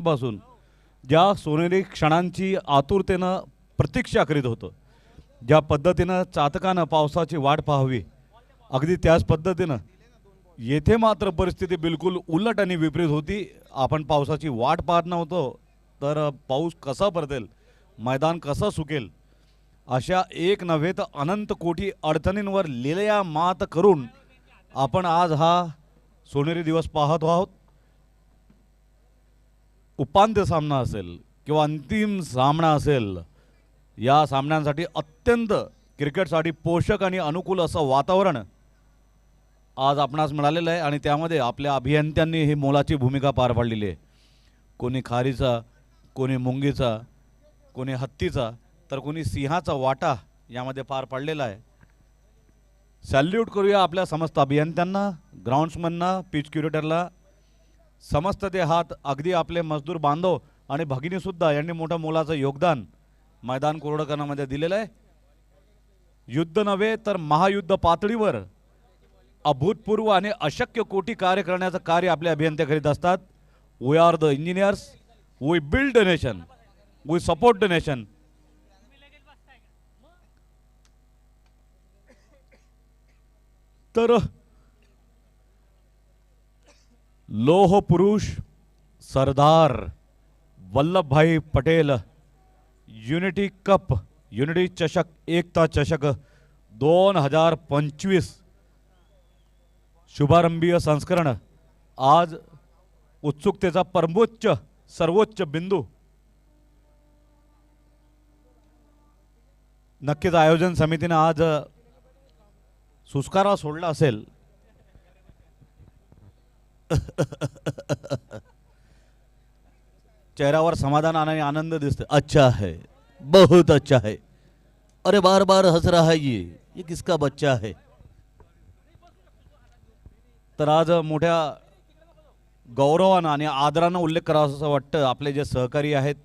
पासून ज्या सोनेरी क्षणांची आतुरतेनं प्रतीक्षा करीत होतो, ज्या पद्धतीनं चातकानं पावसाची वाट पाहावी, अगदी त्याच पद्धतीनं येथे मात्र परिस्थिती बिलकुल उलट आणि विपरीत होती. आपण पावसाची वाट पाहत नव्हतो, तर पाऊस कसा पडतेल, मैदान कसं सुकेल, अशा एक नव्हे तर अनंत कोटी अडचणींवर लिलया मात करून आपण आज हा सोनेरी दिवस पाहत आहोत. उपांत्य सामना असेल किंवा अंतिम सामना असेल, या सामन्यांसाठी अत्यंत क्रिकेटसाठी पोषक आणि अनुकूल असं वातावरण आज आपणास मिळालेलं आहे आणि त्यामध्ये आपल्या अभियंत्यांनी ही मोलाची भूमिका पार पाडलेली आहे. कोणी खारीचा, कोणी मुंगीचा, कोणी हत्तीचा, तर कोणी सिंहाचा वाटा यामध्ये पार पाडलेला आहे. सॅल्यूट करूया आपल्या समस्त अभियंत्यांना, ग्राउंड्समनना, पिच क्युरेटरला. समस्त ते हात अगदी आपले मजदूर बांधव आणि भगिनीसुद्धा यांनी मोठं मोलाचं योगदान मैदान कोरडं करण्यामध्ये दिलेलं आहे. युद्ध नव्हे तर महायुद्ध पातळीवर अभूतपूर्व आणि अशक्य कोटी कार्य करण्याचं कार्य आपले अभियंते करीत असतात. We are the engineers, we build the nation, we support the nation. तर लोह पुरुष Sardar Vallabhbhai Patel unity cup, unity चषक, एकता चषक 2025 शुभारंभीय संस्करण आज उत्सुकतेचा परमोच्च सर्वोच्च बिंदू. नक्कीच आयोजन समितीने आज सुस्कारा सोडला असेल. चेहऱ्यावर समाधान आणि आनंद दिसते. अच्छा है, बहुत अच्छा है, अरे बार बार हंस रहा है, ये किसका बच्चा है. तर आज मोठ्या गौरवानं आणि आदरानं उल्लेख करावा असं वाटतं. आपले जे सहकारी आहेत,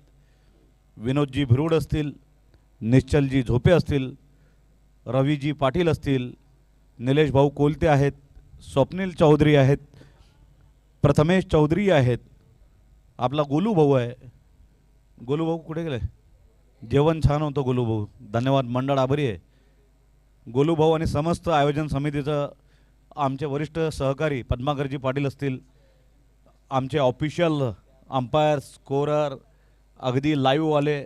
विनोदजी भिरूड असतील, निश्चलजी झोपे असतील, रवीजी पाटील असतील, निलेश भाऊ कोलते आहेत, स्वप्नील चौधरी आहेत, प्रथमेश चौधरी आहेत, आपला गोलू भाऊ आहे. गोलू भाऊ कुठे गेले? जेवण छान होतं गोलू भाऊ, धन्यवाद, मंडळ आभारी आहे. गोलू भाऊ आणि समस्त आयोजन समितीचं आमचे वरिष्ठ सहकारी पद्माकरजी पाटील असतील, आमचे ऑफिशियल अंपायर, स्कोरर, अगदी लाईव्हवाले,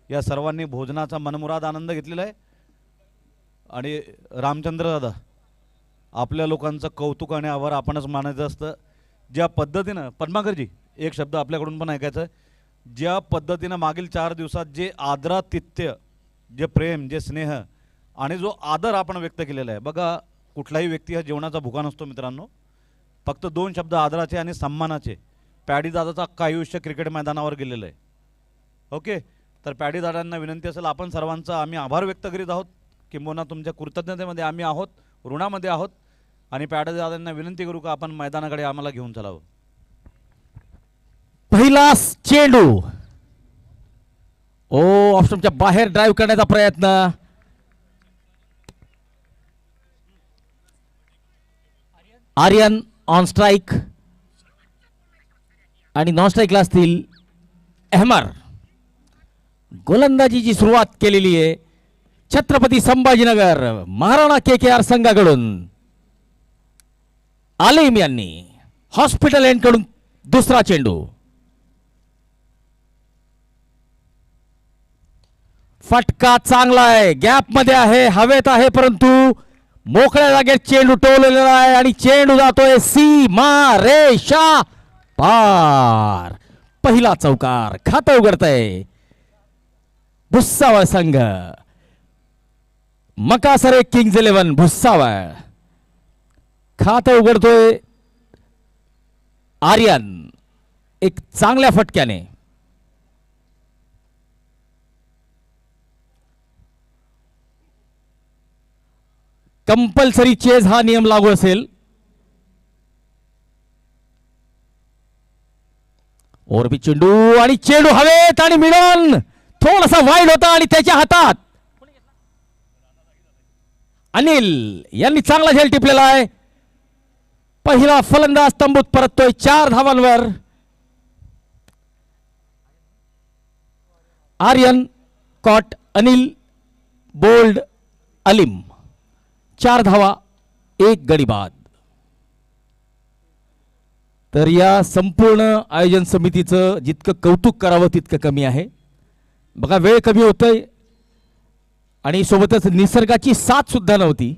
या सर्वांनी भोजनाचा मनमुराद आनंद घेतलेला आहे. आणि रामचंद्र दादा, आपल्या लोकांचं कौतुक आणि आभार आपणच मानायचं असतं. ज्या पद्धतीनं पद्माकरजी, एक शब्द आपल्याकडून पण ऐकायचं आहे, ज्या पद्धतीनं मागील 4 दिवसात जे आदरातिथ्य, जे प्रेम, जे स्नेह आणि जो आदर आपण व्यक्त केलेला आहे. बघा, कुठलाही व्यक्ती हा जेवणाचा भुका नसतो मित्रांनो. फक्त 2 शब्द आदराचे आणि सन्मानाचे. पॅडी दादाचं अख्खं आयुष्य क्रिकेट मैदानावर गेलेलं आहे. ओके, तर पॅडी दादांना विनंती असेल, आपण सर्वांचा आम्ही आभार व्यक्त करीत आहोत, किंबहुना तुमच्या कृतज्ञतेमध्ये आम्ही आहोत, ऋणामध्ये आहोत. आणि पॅडी दादांना विनंती करू का आपण मैदानाकडे आम्हाला घेऊन चलावं. पहिला चेंडू ऑप्शनच्या बाहेर ड्राईव्ह करण्याचा प्रयत्न. आर्यन ऑन स्ट्राइक आणि नॉन स्ट्राइकला असतील अहमर. गोलंदाजीची सुरुवात केलेली आहे छत्रपती संभाजीनगर महाराणा KKR संघाकडून. आलिम यांनी हॉस्पिटल एंडकडून दुसरा चेंडू. फटका चांगला आहे, गॅप मध्ये आहे, हवेत आहे, परंतु मोकळ्या जागेत चेंडू टोललेला आहे आणि चेंडू जातोय सीमा रेषा पार. पहिला चौकार खातं उघडतंय भुसावळ संघ. मकासरे किंग्ज 11 भुसावळ. खातं उघडतोय आर्यन एक चांगल्या फटक्याने. कंपल्सरी चेज हा नियम लागू असेल. ओरबी चेंडू आणि चेंडू हवेत आणि मिळून थोडासा वाईड होता आणि त्याच्या हातात अनिल यांनी चांगला झेल टिपलेला आहे. पहिला फलंदाज तंबूत परततोय 4 धावांवर. Aryan caught Anil bowled Alim. 4 धावा 1 गडी बाद. तर या संपूर्ण आयोजन समितीचं जितकं कौतुक करावं तितकं कमी आहे. बघा वेळ कमी होतोय आणि सोबतच निसर्गाची साथ सुद्धा नव्हती,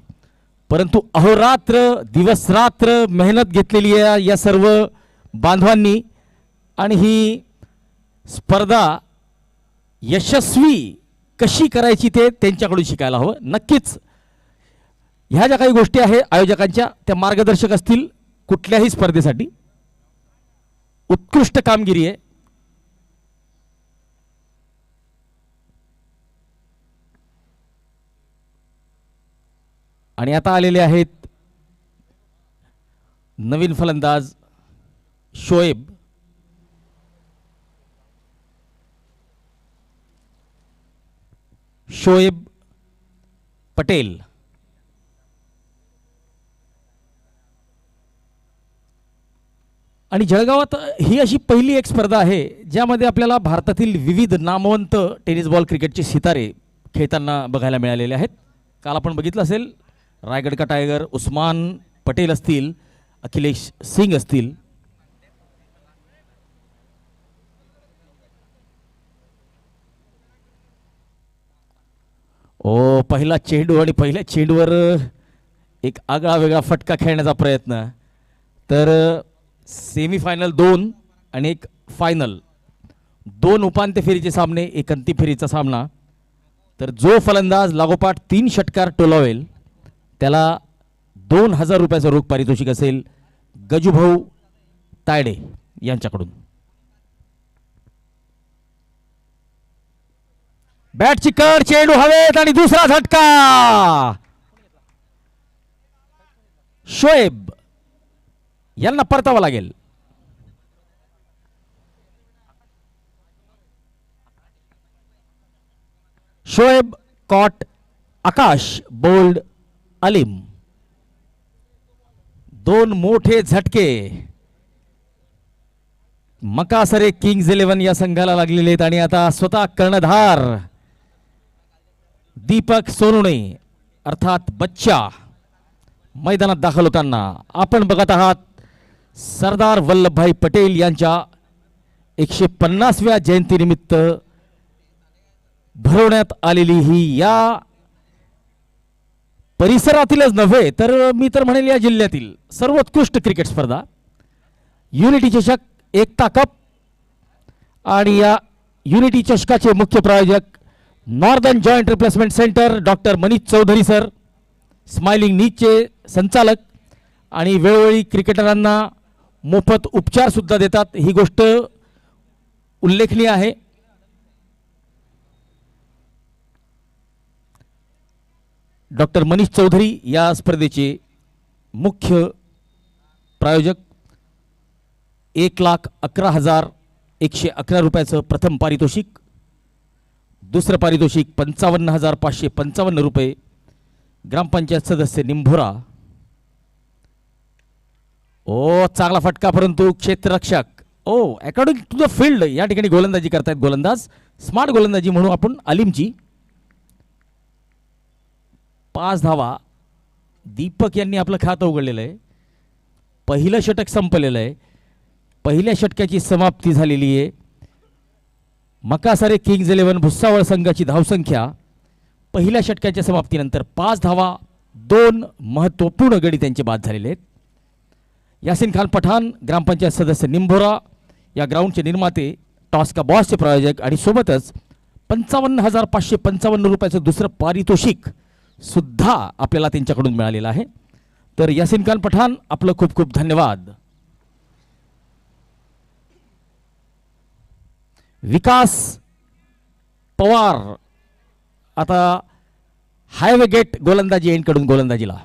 परंतु अहोरात्र दिवस रात्र मेहनत घेतलेली आहे या सर्व बांधवांनी आणि ही स्पर्धा यशस्वी कशी करायची ते त्यांच्याकडून शिकायला हवं. नक्कीच ह्या ज्या काही गोष्टी आहे आयोजकांच्या त्या मार्गदर्शक असतील कुठल्याही स्पर्धेसाठी. उत्कृष्ट कामगिरी आहे. आणि आता आलेले आहेत नवीन फलंदाज शोएब. शोएब पटेल. आणि जळगावात ही अशी पहिली एक स्पर्धा आहे ज्यामध्ये आपल्याला भारतातील विविध नामवंत टेनिस बॉल क्रिकेटचे सितारे खेळताना बघायला मिळालेले आहेत. काल आपण बघितलं असेल रायगड का टायगर उस्मान पटेल असतील, अखिलेश सिंग असतील. ओ पहिला चेंडू आणि पहिल्या चेंडूवर एक आगळा वेगळा फटका खेळण्याचा प्रयत्न. तर सेमीफायनल 2 आणि एक फायनल 2 उपांत्य फेरीचे सामने, एक अंतिम फेरीचा सामना. तर जो फलंदाज लागोपाठ 3 षटकार टोलावेल त्याला 2000 रुपयाचं रोख पारितोषिक असेल गजूभाऊ तायडे यांच्याकडून. बॅटची कड, चेंडू हवेत आणि दुसरा झटका. शोएब यांना परतावा लागेल. शोएब कॉट आकाश बोल्ड अलिम. 2 मोठे झटके मकासरे किंग्ज 11 या संघाला लागलेले आहेत. आणि आता स्वतः कर्णधार दीपक सोनुणे अर्थात बच्चा मैदानात दाखल होताना आपण बघत आहात सरदार वल्लभभाई पटेल यांच्या 150व्या जयंतीनिमित्त भरवण्यात आलेली ही या परिसरातीलच नव्हे तर मी तर म्हणेल या जिल्ह्यातील सर्वोत्कृष्ट क्रिकेट स्पर्धा युनिटी चषक एकता कप. आणि या युनिटी चषकाचे मुख्य प्रायोजक northern joint replacement centre doctor Manish Chaudhari sir, smiling नीचचे संचालक आणि वेळोवेळी क्रिकेटरांना मोफत उपचार सुद्धा देतात. ही गोष्ट उल्लेखनीय आहे. डॉक्टर मनीष चौधरी या स्पर्धेचे मुख्य प्रायोजक. 1,11,111 रुपयाचं प्रथम पारितोषिक, दुसरं पारितोषिक 55,555 रुपये. ग्रामपंचायत सदस्य निंभोरा. ओ चांगला फटका परंतु क्षेत्ररक्षक अकॉर्डिंग टू द फील्ड या ठिकाणी गोलंदाजी करतायत गोलंदाज. स्मार्ट गोलंदाजी म्हणू आपण अलिमची. 5 धावा. दीपक यांनी आपलं खातं उघडलेलं आहे. पहिलं षटक संपलेलं आहे. पहिल्या षटकाची समाप्ती झालेली आहे. मकासरे किंग्ज 11 भुसावळ संघाची धावसंख्या पहिल्या षटकाच्या समाप्तीनंतर 5 धावा, 2 महत्त्वपूर्ण गडी त्यांचे बाद झालेले आहेत. यासिन खान पठाण ग्रामपंचायत सदस्य निंभोरा या ग्राउंडचे निर्माते, टॉस का बॉसचे प्रायोजक आणि सोबतच 55,555 रुपयाचं दुसरं पारितोषिक सुद्धा आपल्याला त्यांच्याकडून मिळालेलं आहे. तर यासिन खान पठाण आपलं खूप खूप धन्यवाद. विकास पवार आता हायवे गेट गोलंदाजी यांकडून गोलंदाजीला.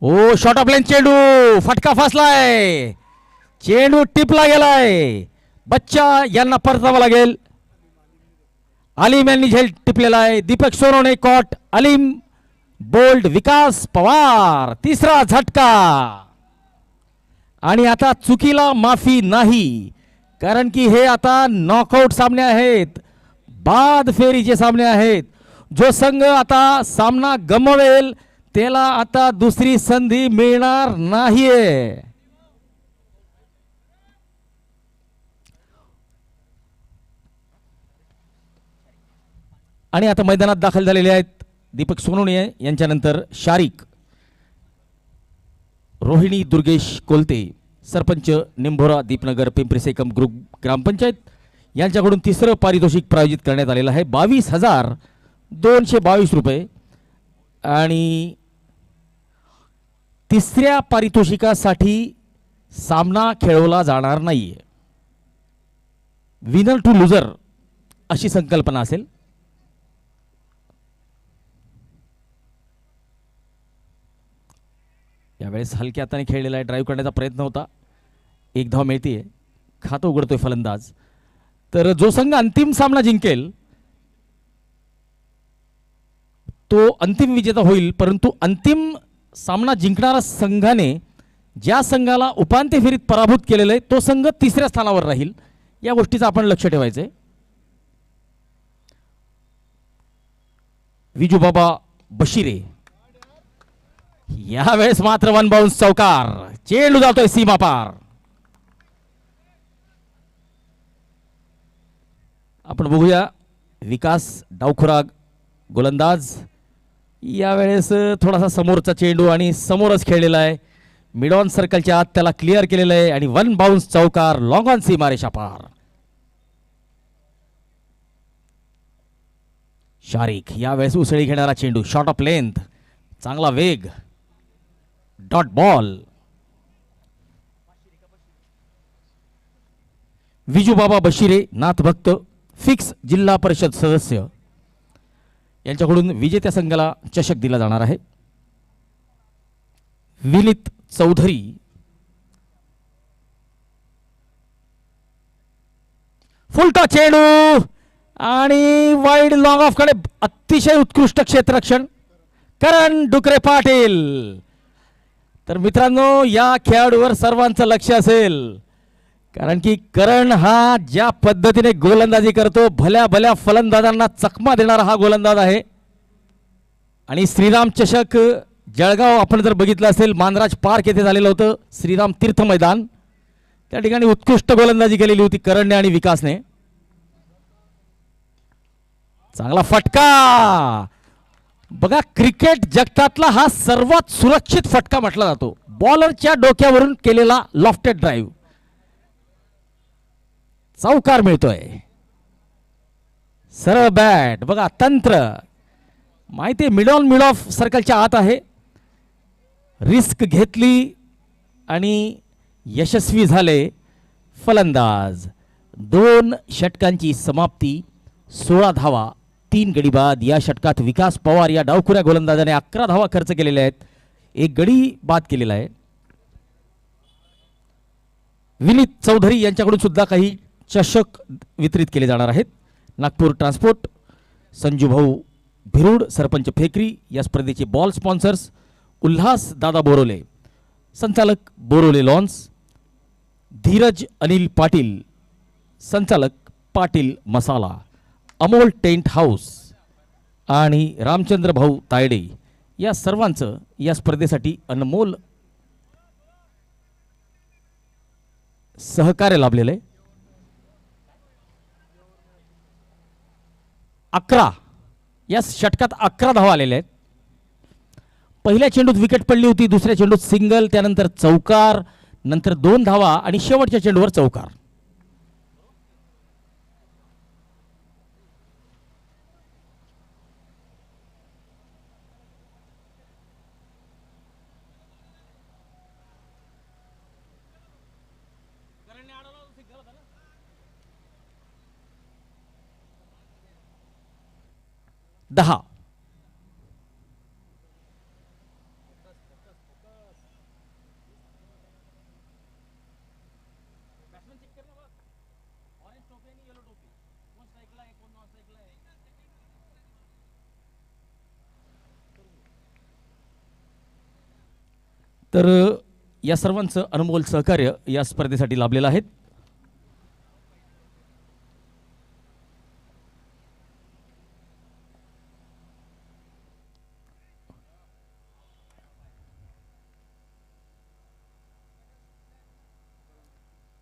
ओ शॉर्ट ऑफ लाईन चेंडू, फटका फासलाय, चेंडू टिपला गेलाय. बच्चा यांना परतावा लागेल. अलीम यांनी झेल टिपलेला आहे. दीपक सोनवणे कॉट, अलीम बोल्ड, विकास पवार तिसरा झटका. आणि आता चुकीला माफी नाही, कारण की हे आता नॉकआउट सामने आहेत, बाद फेरीचे सामने आहेत. जो संघ आता सामना गमवेल त्याला आता दुसरी संधी मिळणार नाहीये. आणि आता मैदानात दाखल झालेले आहेत दीपक सोनवणे यांच्यानंतर शारिक, रोहिणी दुर्गेश कोलते, सरपंच निंभोरा दीपनगर पिंपरी सेकम ग्रुप ग्रामपंचायत यांच्याकडून तिसरं पारितोषिक प्रायोजित करण्यात आलेलं आहे 22,222 रुपये. आणि तिसऱ्या पारितोषिकासाठी सामना खेळवला जाणार नाहीये. विनर टू लुजर अशी संकल्पना असेल. यावेळेस हलक्या हाताने खेळलेला आहे, ड्राईव्ह करण्याचा प्रयत्न होता. एक धाव मिळते, खातं उघडतोय फलंदाज. तर जो संघ अंतिम सामना जिंकेल तो अंतिम विजेता होईल. परंतु अंतिम सामना जिंकणारा संघाने ज्या संघाला उपांत्य फेरीत पराभूत केलेलं आहे तो संघ तिसऱ्या स्थानावर राहील. या गोष्टीचं आपण लक्ष ठेवायचंय. विजूबाबा बशिरे यावेळेस मात्र वन बाउन्स चौकार, चेंडू जातोय सीमा पार. आपण बघूया विकास डावखुरा गोलंदाज यावेळेस थोडासा समोरचा चेंडू आणि समोरच खेळलेला आहे. मिड ऑन सर्कलच्या आत त्याला क्लिअर केलेलं आहे आणि वन बाउन्स चौकार, लॉंग ऑन सीमारेषा पार. शारिक यावेळेस उसळी घेणारा चेंडू, शॉट ऑफ लेंथ, चांगला वेग, डॉट बॉल. विजूबाबा बशिरे नाथभक्त फिक्स जिल्हा परिषद सदस्य यांच्याकडून विजेत्या संघाला चषक दिला जाणार आहे. विनीत चौधरी फुलटॉस चेंडू आणि वाईड लॉंग ऑफ कडे अतिशय उत्कृष्ट क्षेत्ररक्षण करण डुकरे पाटील. तर मित्रांनो या खेळाडूवर सर्वांचं लक्ष असेल, कारण की करण हा ज्या पद्धतीने गोलंदाजी करतो भल्या भल्या फलंदाजांना चकमा देणारा हा गोलंदाज आहे. आणि श्रीराम चषक जळगाव आपण जर बघितलं असेल, मानराज पार्क येथे झालेलं होतं श्रीराम तीर्थ मैदान, त्या ठिकाणी उत्कृष्ट गोलंदाजी केलेली होती करणने आणि विकासने. चांगला फटका बघा, क्रिकेट जगतातला हा सर्वात सुरक्षित फटका म्हटला जातो. बॉलरच्या डोक्यावरून केलेला लॉफ्टेड ड्राईव्ह, चौकार मिळतोय. सरळ बॅट बघा, तंत्र माहिती, मिड ऑन मिड ऑफ सर्कलच्या आत आहे. रिस्क घेतली आणि यशस्वी झाले फलंदाज. 2 षटकांची समाप्ती, 16 धावा, 3 गडी बाद. या षटकात विकास पवार या डावखुऱ्या गोलंदाजाने 11 धावा खर्च केलेल्या आहेत, 1 गडी बाद केलेला आहे. विनीत चौधरी यांच्याकडून सुद्धा काही चषक वितरित केले जाणार आहेत. नागपूर ट्रान्सपोर्ट, संजू भाऊ भिरूड, सरपंच फेकरी या स्पर्धेचे बॉल स्पॉन्सर्स, उल्हास दादा बोरोले संचालक बोरोले लॉन्स, धीरज अनिल पाटील संचालक पाटील मसाला, अमोल टेंट हाऊस आणि रामचंद्र भाऊ तायडे या सर्वांचं या स्पर्धेसाठी अनमोल सहकार्य लाभलेलं आहे. 11 या षटकात 11 धावा आलेल्या आहेत. पहिल्या चेंडूत विकेट पडली होती, दुसऱ्या चेंडूत सिंगल, त्यानंतर चौकार, नंतर 2 धावा आणि शेवटच्या चेंडूवर चौकार. दहा. तर या सर्वांचं अनमोल सहकार्य या स्पर्धेसाठी लाभलेलं आहे.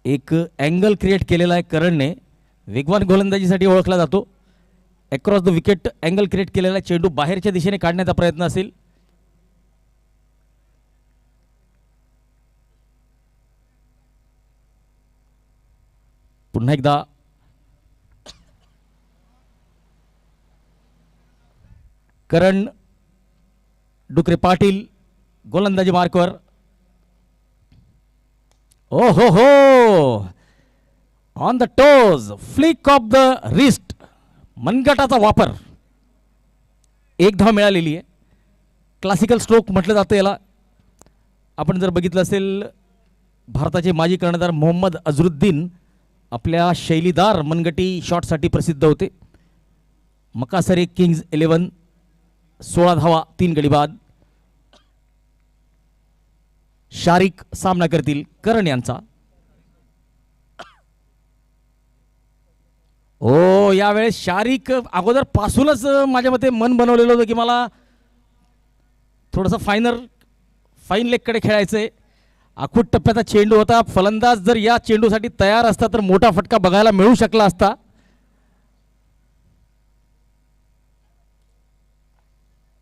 एक अँगल क्रिएट केलेला आहे करणने, वेगवान गोलंदाजीसाठी ओळखला जातो. Across the wicket angle create केलेला चेंडू बाहेरच्या दिशेने काढण्याचा प्रयत्न असेल. पुन्हा एकदा करण डुकरे पाटील गोलंदाजी मार्कवर. ओ हो on the toes, flick off the wrist, मनगटाचा वापर. एक धाव मिळालेली आहे. क्लासिकल स्ट्रोक म्हटलं जातं याला. आपण जर बघितलं असेल भारताचे माजी कर्णधार मोहम्मद अझरुद्दीन आपल्या शैलीदार मनगटी शॉटसाठी प्रसिद्ध होते. मकासरे किंग्ज 11 16 धावा 3 गडी बाद. शारिक सामना करतील करण यांचा. ओ यावेळेस शारिक अगोदर पासूनच माझ्या मते मन बनवलेलं होतं की मला थोडंसं फाईन लेगकडे खेळायचं आहे. आखूट टप्प्याचा चेंडू होता. फलंदाज जर या चेंडूसाठी तयार असता तर मोठा फटका बघायला मिळू शकला असता.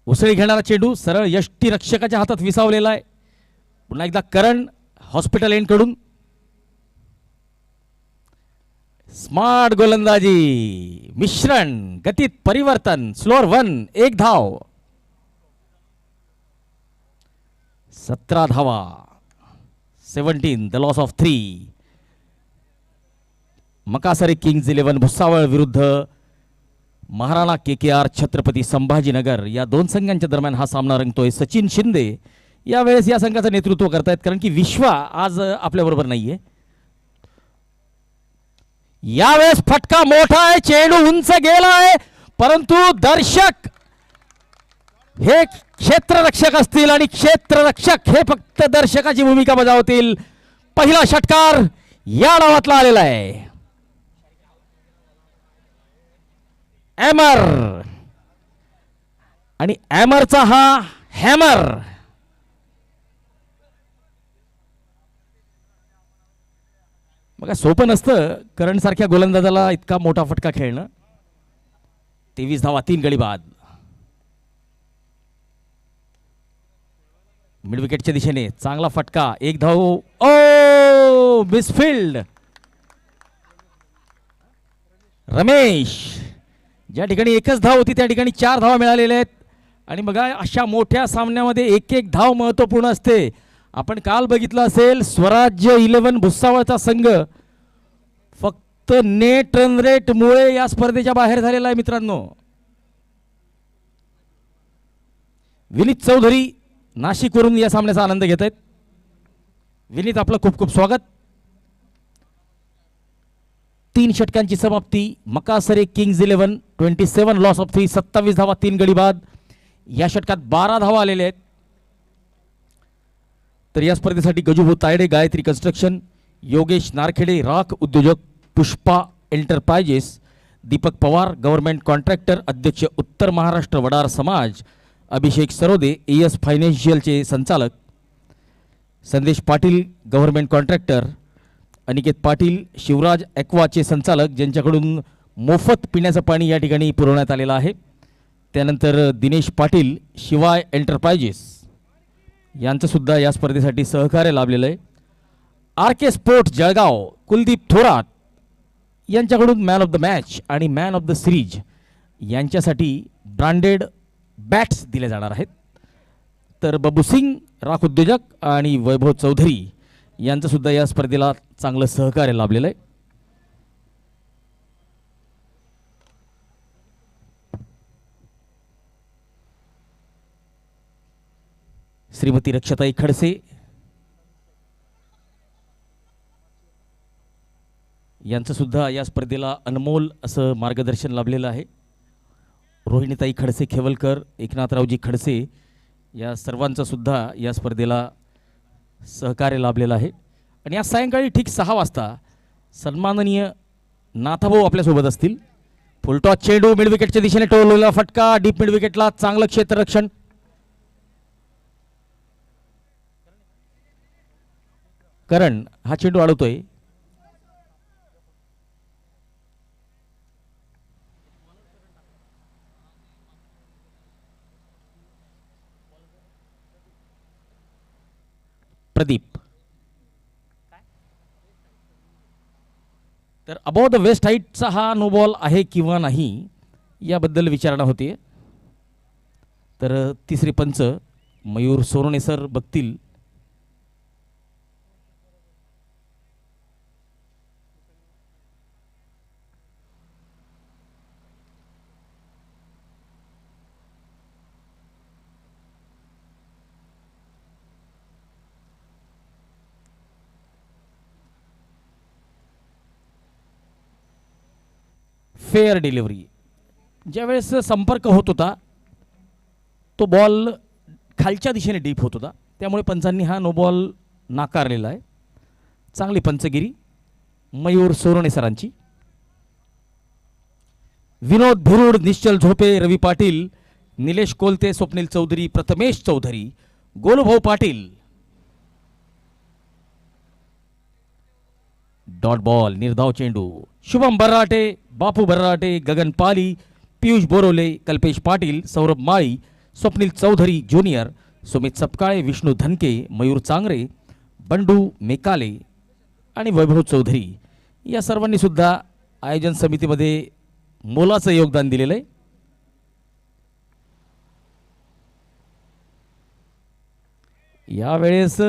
उसळी घेणारा चेंडू सरळ यष्टीरक्षकाच्या हातात विसावलेला आहे. पुन्हा एकदा करण हॉस्पिटल एंडकडून. स्मार्ट गोलंदाजी, मिश्रण, गतीत परिवर्तन, स्लोअर 1, 1 धाव. 17 धावा 17, the loss of 3. Makasare kings 11 Bhusawal विरुद्ध महाराणा KKR छत्रपती संभाजीनगर या दोन संघांच्या दरम्यान हा सामना रंगतोय. सचिन शिंदे यावेळेस या संघाचं नेतृत्व करतायत, कारण की विश्वा आज आपल्याबरोबर नाहीये. यावेळेस फटका मोठा आहे, चेंडू उंच गेलाय, परंतु दर्शक हे क्षेत्ररक्षक असतील आणि क्षेत्ररक्षक हे फक्त दर्शकाची भूमिका बजावतील. पहिला षटकार या डावातला आलेला आहे. एमर आणि एमरचा हा हॅमर. बघा सोपं नसतं करण सारख्या गोलंदाजाला इतका मोठा फटका खेळणं. 23 धावा 3 गडी बाद. मिड विकेटच्या दिशेने चांगला फटका, 1 धाव. ओ मिसफिल्ड. रमेश ज्या ठिकाणी एकच धाव होती त्या ठिकाणी 4 धावा मिळालेल्या आहेत. आणि बघा अशा मोठ्या सामन्यामध्ये एक एक धाव महत्त्वपूर्ण असते. आपण काल बघितलं असेल स्वराज्य 11 भुसावळचा संघ फक्त नेट रन रेट मुळे या स्पर्धेच्या बाहेर झालेला आहे मित्रांनो. विनीत चौधरी नाशिकवरून या सामन्याचा आनंद घेत आहेत. विनीत आपलं खूप खूप स्वागत. 3 षटकांची समाप्ती. मकासरे किंग्ज 11 27 लॉस ऑफ 3, 27 धावा 3 गडी बाद. या षटकात 12 धावा आलेल्या आहेत. तर या स्पर्धेसाठी गजूभाऊ तायडे गायत्री कन्स्ट्रक्शन, योगेश नारखेडे राख उद्योजक, Pushpa enterprises, Deepak Pawar government contractor, अध्यक्ष उत्तर महाराष्ट्र वडार समाज, अभिषेक सरोदे AS फायनान्शियलचे संचालक, संदेश पाटील गव्हर्नमेंट कॉन्ट्रॅक्टर, अनिकेत पाटील शिवराज ॲक्वाचे संचालक ज्यांच्याकडून मोफत पिण्याचं पाणी या ठिकाणी पुरवण्यात आलेलं आहे. त्यानंतर दिनेश पाटील शिवाय एंटरप्राइजेस यांचं सुद्धा या स्पर्धेसाठी सहकार्य लाभलेलं आहे. RK स्पोर्ट्स जळगाव कुलदीप थोरात यांच्याकडून मॅन ऑफ द मॅच आणि मॅन ऑफ द सिरीज यांच्यासाठी ब्रँडेड बॅट्स दिले जाणार आहेत. तर बबू सिंग राख उद्योजक आणि वैभव चौधरी यांचं सुद्धा या स्पर्धेला चांगलं सहकार्य लाभलेलं आहे. श्रीमती रक्षाताई खडसे यांचं सुद्धा या स्पर्धेला अनमोल असं मार्गदर्शन लाभलेलं आहे. रोहिणीताई खडसे खेवलकर, एकनाथरावजी खडसे या सर्वांचं सुद्धा या स्पर्धेला सहकार्य लाभलेलं आहे. आणि आज सायंकाळी ठीक 6 वाजता सन्माननीय नाथाभाऊ आपल्यासोबत असतील. फुलटॉस चेंडू मिड विकेटच्या दिशेने टोललेला फटका, डीप मिड विकेटला चांगलं क्षेत्ररक्षण. करण हा चेंडू अडवतोय. प्रदीप. तर अबाव द वेस्ट हाईटचा हा नो बॉल आहे किंवा नाही याबद्दल विचारणा होते. तर तिसरे पंच मयूर सोरणे सर बघतील. Fair delivery. ज्यावेळेस संपर्क होत होता तो बॉल खालच्या दिशेने डीप होत होता, त्यामुळे पंचांनी हा नो बॉल नाकारलेला आहे. चांगली पंचगिरी मयूर सोरणे सरांची. विनोद भिरूड, निश्चल झोपे, रवी पाटील, निलेश कोलते, स्वप्नील चौधरी, प्रथमेश चौधरी, गोलूभाऊ पाटील. डॉट बॉल निर्धाव चेंडू. शुभम बर्राटे, बापू बर्राटे, गगन पाली, पियुष बोरोले, कल्पेश पाटील, सौरभ माळी, स्वप्नील चौधरी ज्युनियर, सुमित सपकाळे, विष्णू धनके, मयूर चांगरे, बंडू मेकाले आणि वैभव चौधरी या सर्वांनी सुद्धा आयोजन समितीमध्ये मोलाचं योगदान दिलेलं आहे. यावेळेस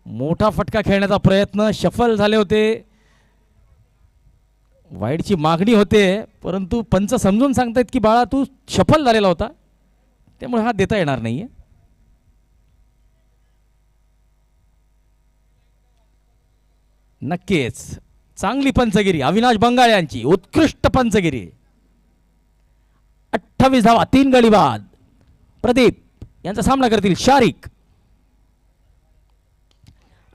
मोठा फटका खेळण्याचा प्रयत्न, शफल झाले होते, वाईडची मागणी होते, परंतु पंच समजून सांगतायत की बाळा तू शफल झालेला होता, त्यामुळे हा देता येणार नाहीये. नक्कीच चांगली पंचगिरी अविनाश बंगाळे यांची, उत्कृष्ट पंचगिरी. 28 धावा, 3 गडी बाद. प्रदीप यांचा सामना करतील शारिक.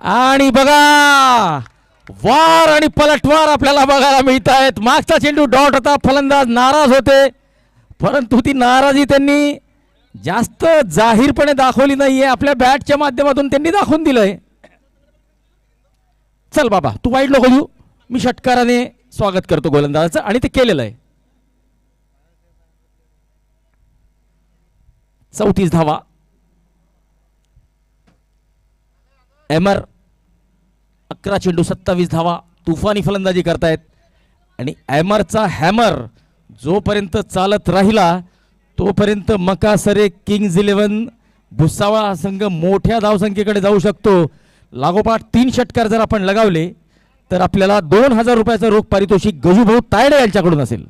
आणि बघा वार आणि पलटवार आपल्याला बघायला मिळत आहेत. मागचा चेंडू डॉट होता, फलंदाज नाराज होते, परंतु ती नाराजी त्यांनी जास्त जाहीरपणे दाखवली नाहीये, आपल्या बॅटच्या माध्यमातून त्यांनी दाखवून दिलंय. चल बाबा तू वाईट नको देऊ, मी षटकाराने स्वागत करतो गोलंदाजाचं, आणि ते केलेलं आहे. 34 धावा. एमर 11 चेंडू 27 धावा, तुफानी फलंदाजी करतायत. आणि एमरचा हॅमर जोपर्यंत चालत राहिला तोपर्यंत मकासरे किंग्ज 11 भुसावळ संघ मोठ्या धावसंख्येकडे जाऊ शकतो. लागोपाठ 3 षटकार जर आपण लगावले तर आपल्याला 2000 रुपयाचं रोख पारितोषिक गजूभाऊ तायडे यांच्याकडून असेल.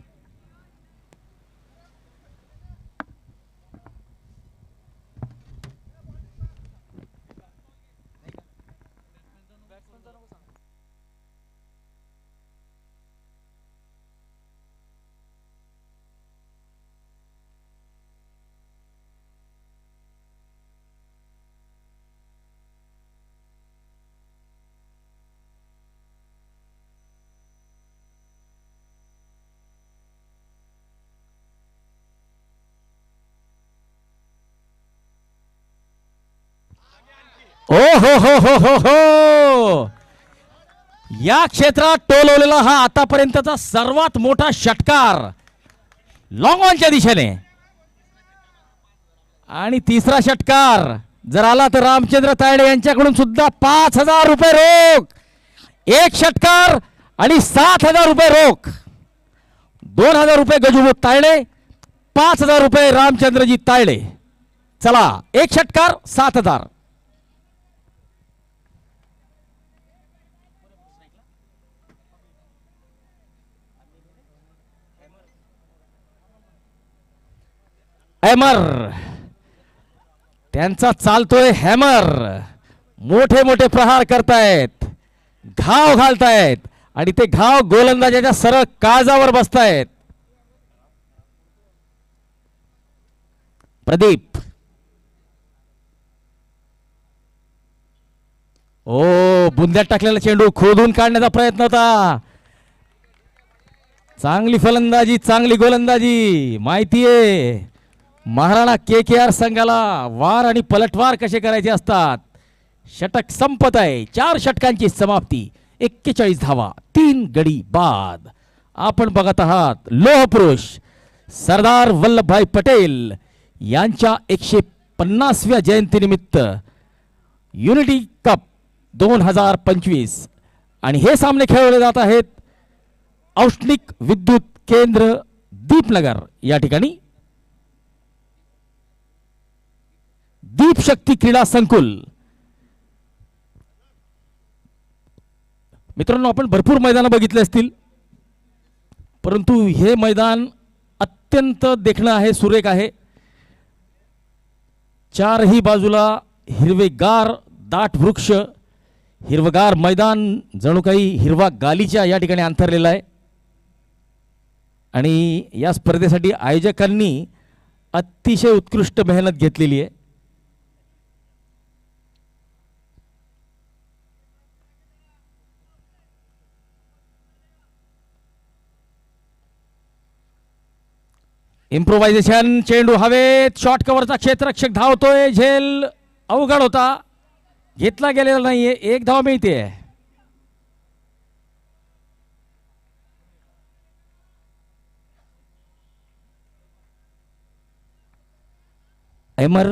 ओ हो हो हो हो हो, या क्षेत्रात टोलवलेला हा आतापर्यंतचा सर्वात मोठा षटकार लॉंग ऑनच्या दिशेने. आणि तिसरा षटकार जर आला तर रामचंद्र तायडे यांच्याकडून सुद्धा 5000 रुपये रोख. एक षटकार आणि 7000 रुपये रोख. 2000 रुपये गजूभाऊ तायडे, 5000 रुपये रामचंद्रजी तायडे. चला एक षटकार 7000. हॅमर त्यांचा चालतोय हॅमर. मोठे मोठे प्रहार करतायत, घाव घालतायत, आणि ते घाव गोलंदाजाच्या सरळ काळजावर बसतायत. प्रदीप ओ बुंद्यात टाकलेला चेंडू खोदून काढण्याचा प्रयत्न होता. चांगली फलंदाजी, चांगली गोलंदाजी. माहितीये महाराणा KKR संघाला वार आणि पलटवार कसे करायचे असतात. षटक संपत आहे. 4 षटकांची समाप्ती. 41 धावा, 3 गडी बाद. आपण बघत आहात लोहपुरुष सरदार वल्लभभाई पटेल यांच्या 150व्या जयंतीनिमित्त युनिटी कप 2025 आणि हे सामने खेळवले जात आहेत औष्णिक विद्युत केंद्र दीपनगर या ठिकाणी. दीप शक्ती क्रीडा संकुल. मित्रांनो, आपण भरपूर मैदानं बघितले असतील, परंतु हे मैदान अत्यंत देखणं आहे, सुरेख आहे. चारही बाजूला हिरवेगार दाट वृक्ष, हिरवगार मैदान जणू काही हिरवा गालीच्या या ठिकाणी अंतरलेला आहे. आणि या स्पर्धेसाठी आयोजकांनी अतिशय उत्कृष्ट मेहनत घेतलेली आहे. इम्प्रोव्हायझेशन. चेंडू हवेत, शॉर्ट कव्हरचा क्षेत्ररक्षक धावतोय. झेल अवघड होता, घेतला गेलेला नाहीये. 1 धाव मिळते. अमर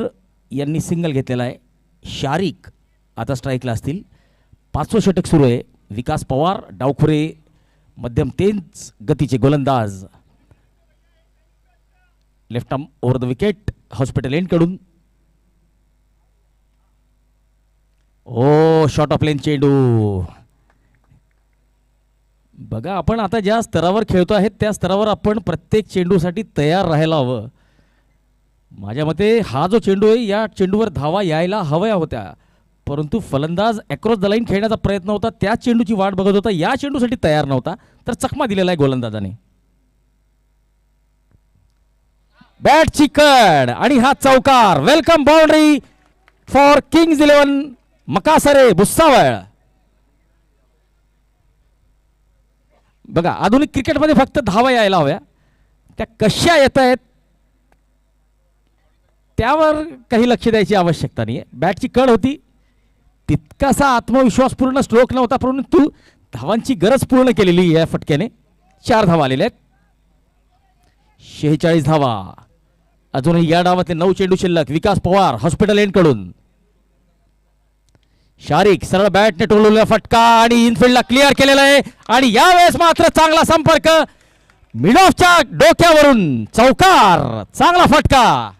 यांनी सिंगल घेतलेला आहे. शारिक आता स्ट्राईकला असतील. 5वं षटक सुरू आहे. विकास पवार डावखुरे मध्यम तेज गतीचे गोलंदाज. Left arm over the wicket hospital end कडून. ओ शॉट ऑफ लेन चेंडू. बघा, आपण आता ज्या स्तरावर खेळतो आहेत त्या स्तरावर आपण प्रत्येक चेंडूसाठी तयार राहायला हवं. माझ्या मते हा जो चेंडू आहे या चेंडूवर धावा यायला हव्या होत्या, परंतु फलंदाज अक्रॉस द लाईन खेळण्याचा प्रयत्न होता, त्या चेंडूची वाट बघत होता, या चेंडूसाठी तयार नव्हता, तर चकमा दिलेला आहे गोलंदाजाने. बॅटची कड आणि हा चौकार. Welcome boundary for Kings 11 Makasare Bhusawal. बघा, आधुनिक क्रिकेटमध्ये फक्त धावा यायला हव्या, त्या कशा येत आहेत त्यावर काही लक्ष द्यायची आवश्यकता नाही. बॅटची कड होती, तितकासा आत्मविश्वासपूर्ण स्ट्रोक नव्हता, परंतु धावांची गरज पूर्ण केलेली या फटक्याने. 4 धावा आलेल्या आहेत. 46 धावा. अजूनही या डावातले 9 चेंडू शिल्लक. विकास पवार हॉस्पिटल एंड कडून. शारिक सरळ बॅटने टोलवलेला फटका आणि इनफिल्डला क्लिअर केलेला आहे. आणि यावेळेस मात्र चांगला संपर्क मिड ऑफच्या डोक्यावरून चौकार. चांगला फटका.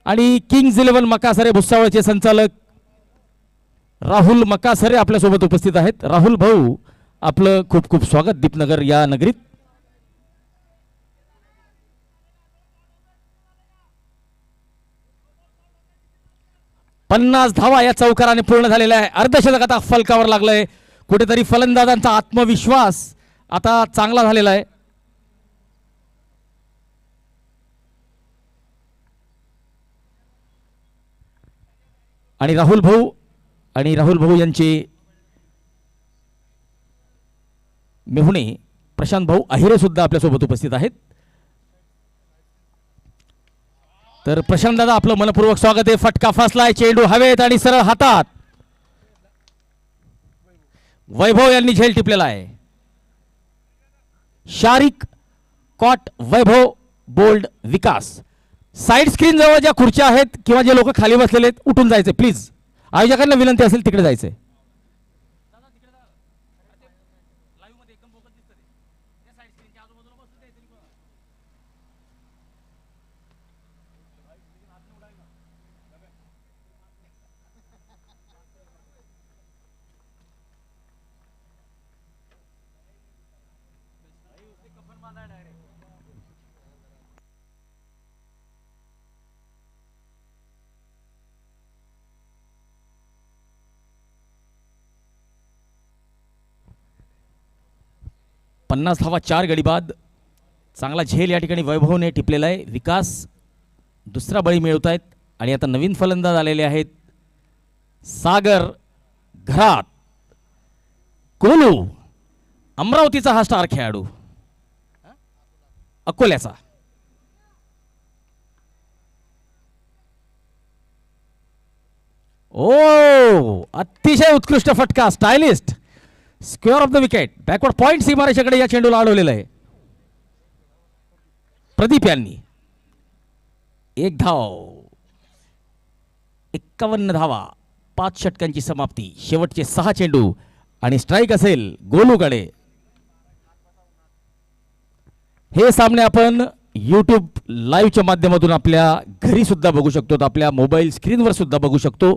आणि किंग्स 11 मकासरे भुसावळचे संचालक राहुल मकासरे आपल्यासोबत उपस्थित आहेत. राहुल भाऊ, आपलं खूप खूप स्वागत दीपनगर या नगरीत. पन्नास धावा या चौकाराने पूर्ण झालेला आहे. अर्धशतक आता फलकावर लागलंय. कुठेतरी फलंदाजांचा आत्मविश्वास आता चांगला झालेला आहे. आणि राहुल भाऊ यांचे मेहुणे प्रशांत भाऊ अहिरे सुद्धा आपल्यासोबत उपस्थित आहेत. तर प्रशांत दादा, आपलं मनपूर्वक स्वागत आहे. फटका फसलाय, चेंडू हवेत आणि सरळ हातात. वैभव यांनी झेल टिपलेला आहे. शारिक कॉट वैभव बोल्ड विकास. साइड स्क्रीन जवळ ज्या खुर्च्या आहेत किंवा जे लोक खाली बसलेले आहेत उठून जायचे प्लीज. आयोजकांना विनंती असेल तिकडे जायचे. पन्नास धावा 4 गडी बाद. चांगला झेल या ठिकाणी वैभवने टिपलेला आहे. विकास दुसरा बळी मिळवत आहेत. आणि आता नवीन फलंदाज आलेले आहेत सागर घरात कोलू अमरावतीचा हा स्टार खेळाडू, अकोल्याचा. ओ अतिशय उत्कृष्ट फटका, stylist, square off the wicket. Backward point सीमारेषेकडे या चेंडूला अडवलेलं आहे प्रदीप यांनी. एक धाव, 51 धावा, 5 षटकांची समाप्ती. शेवटचे 6 चेंडू आणि स्ट्राईक असेल गोलूकडे. हे सामने आपण यूट्यूब लाईव्हच्या माध्यमातून आपल्या घरी सुद्धा बघू शकतो, आपल्या मोबाईल स्क्रीनवर सुद्धा बघू शकतो.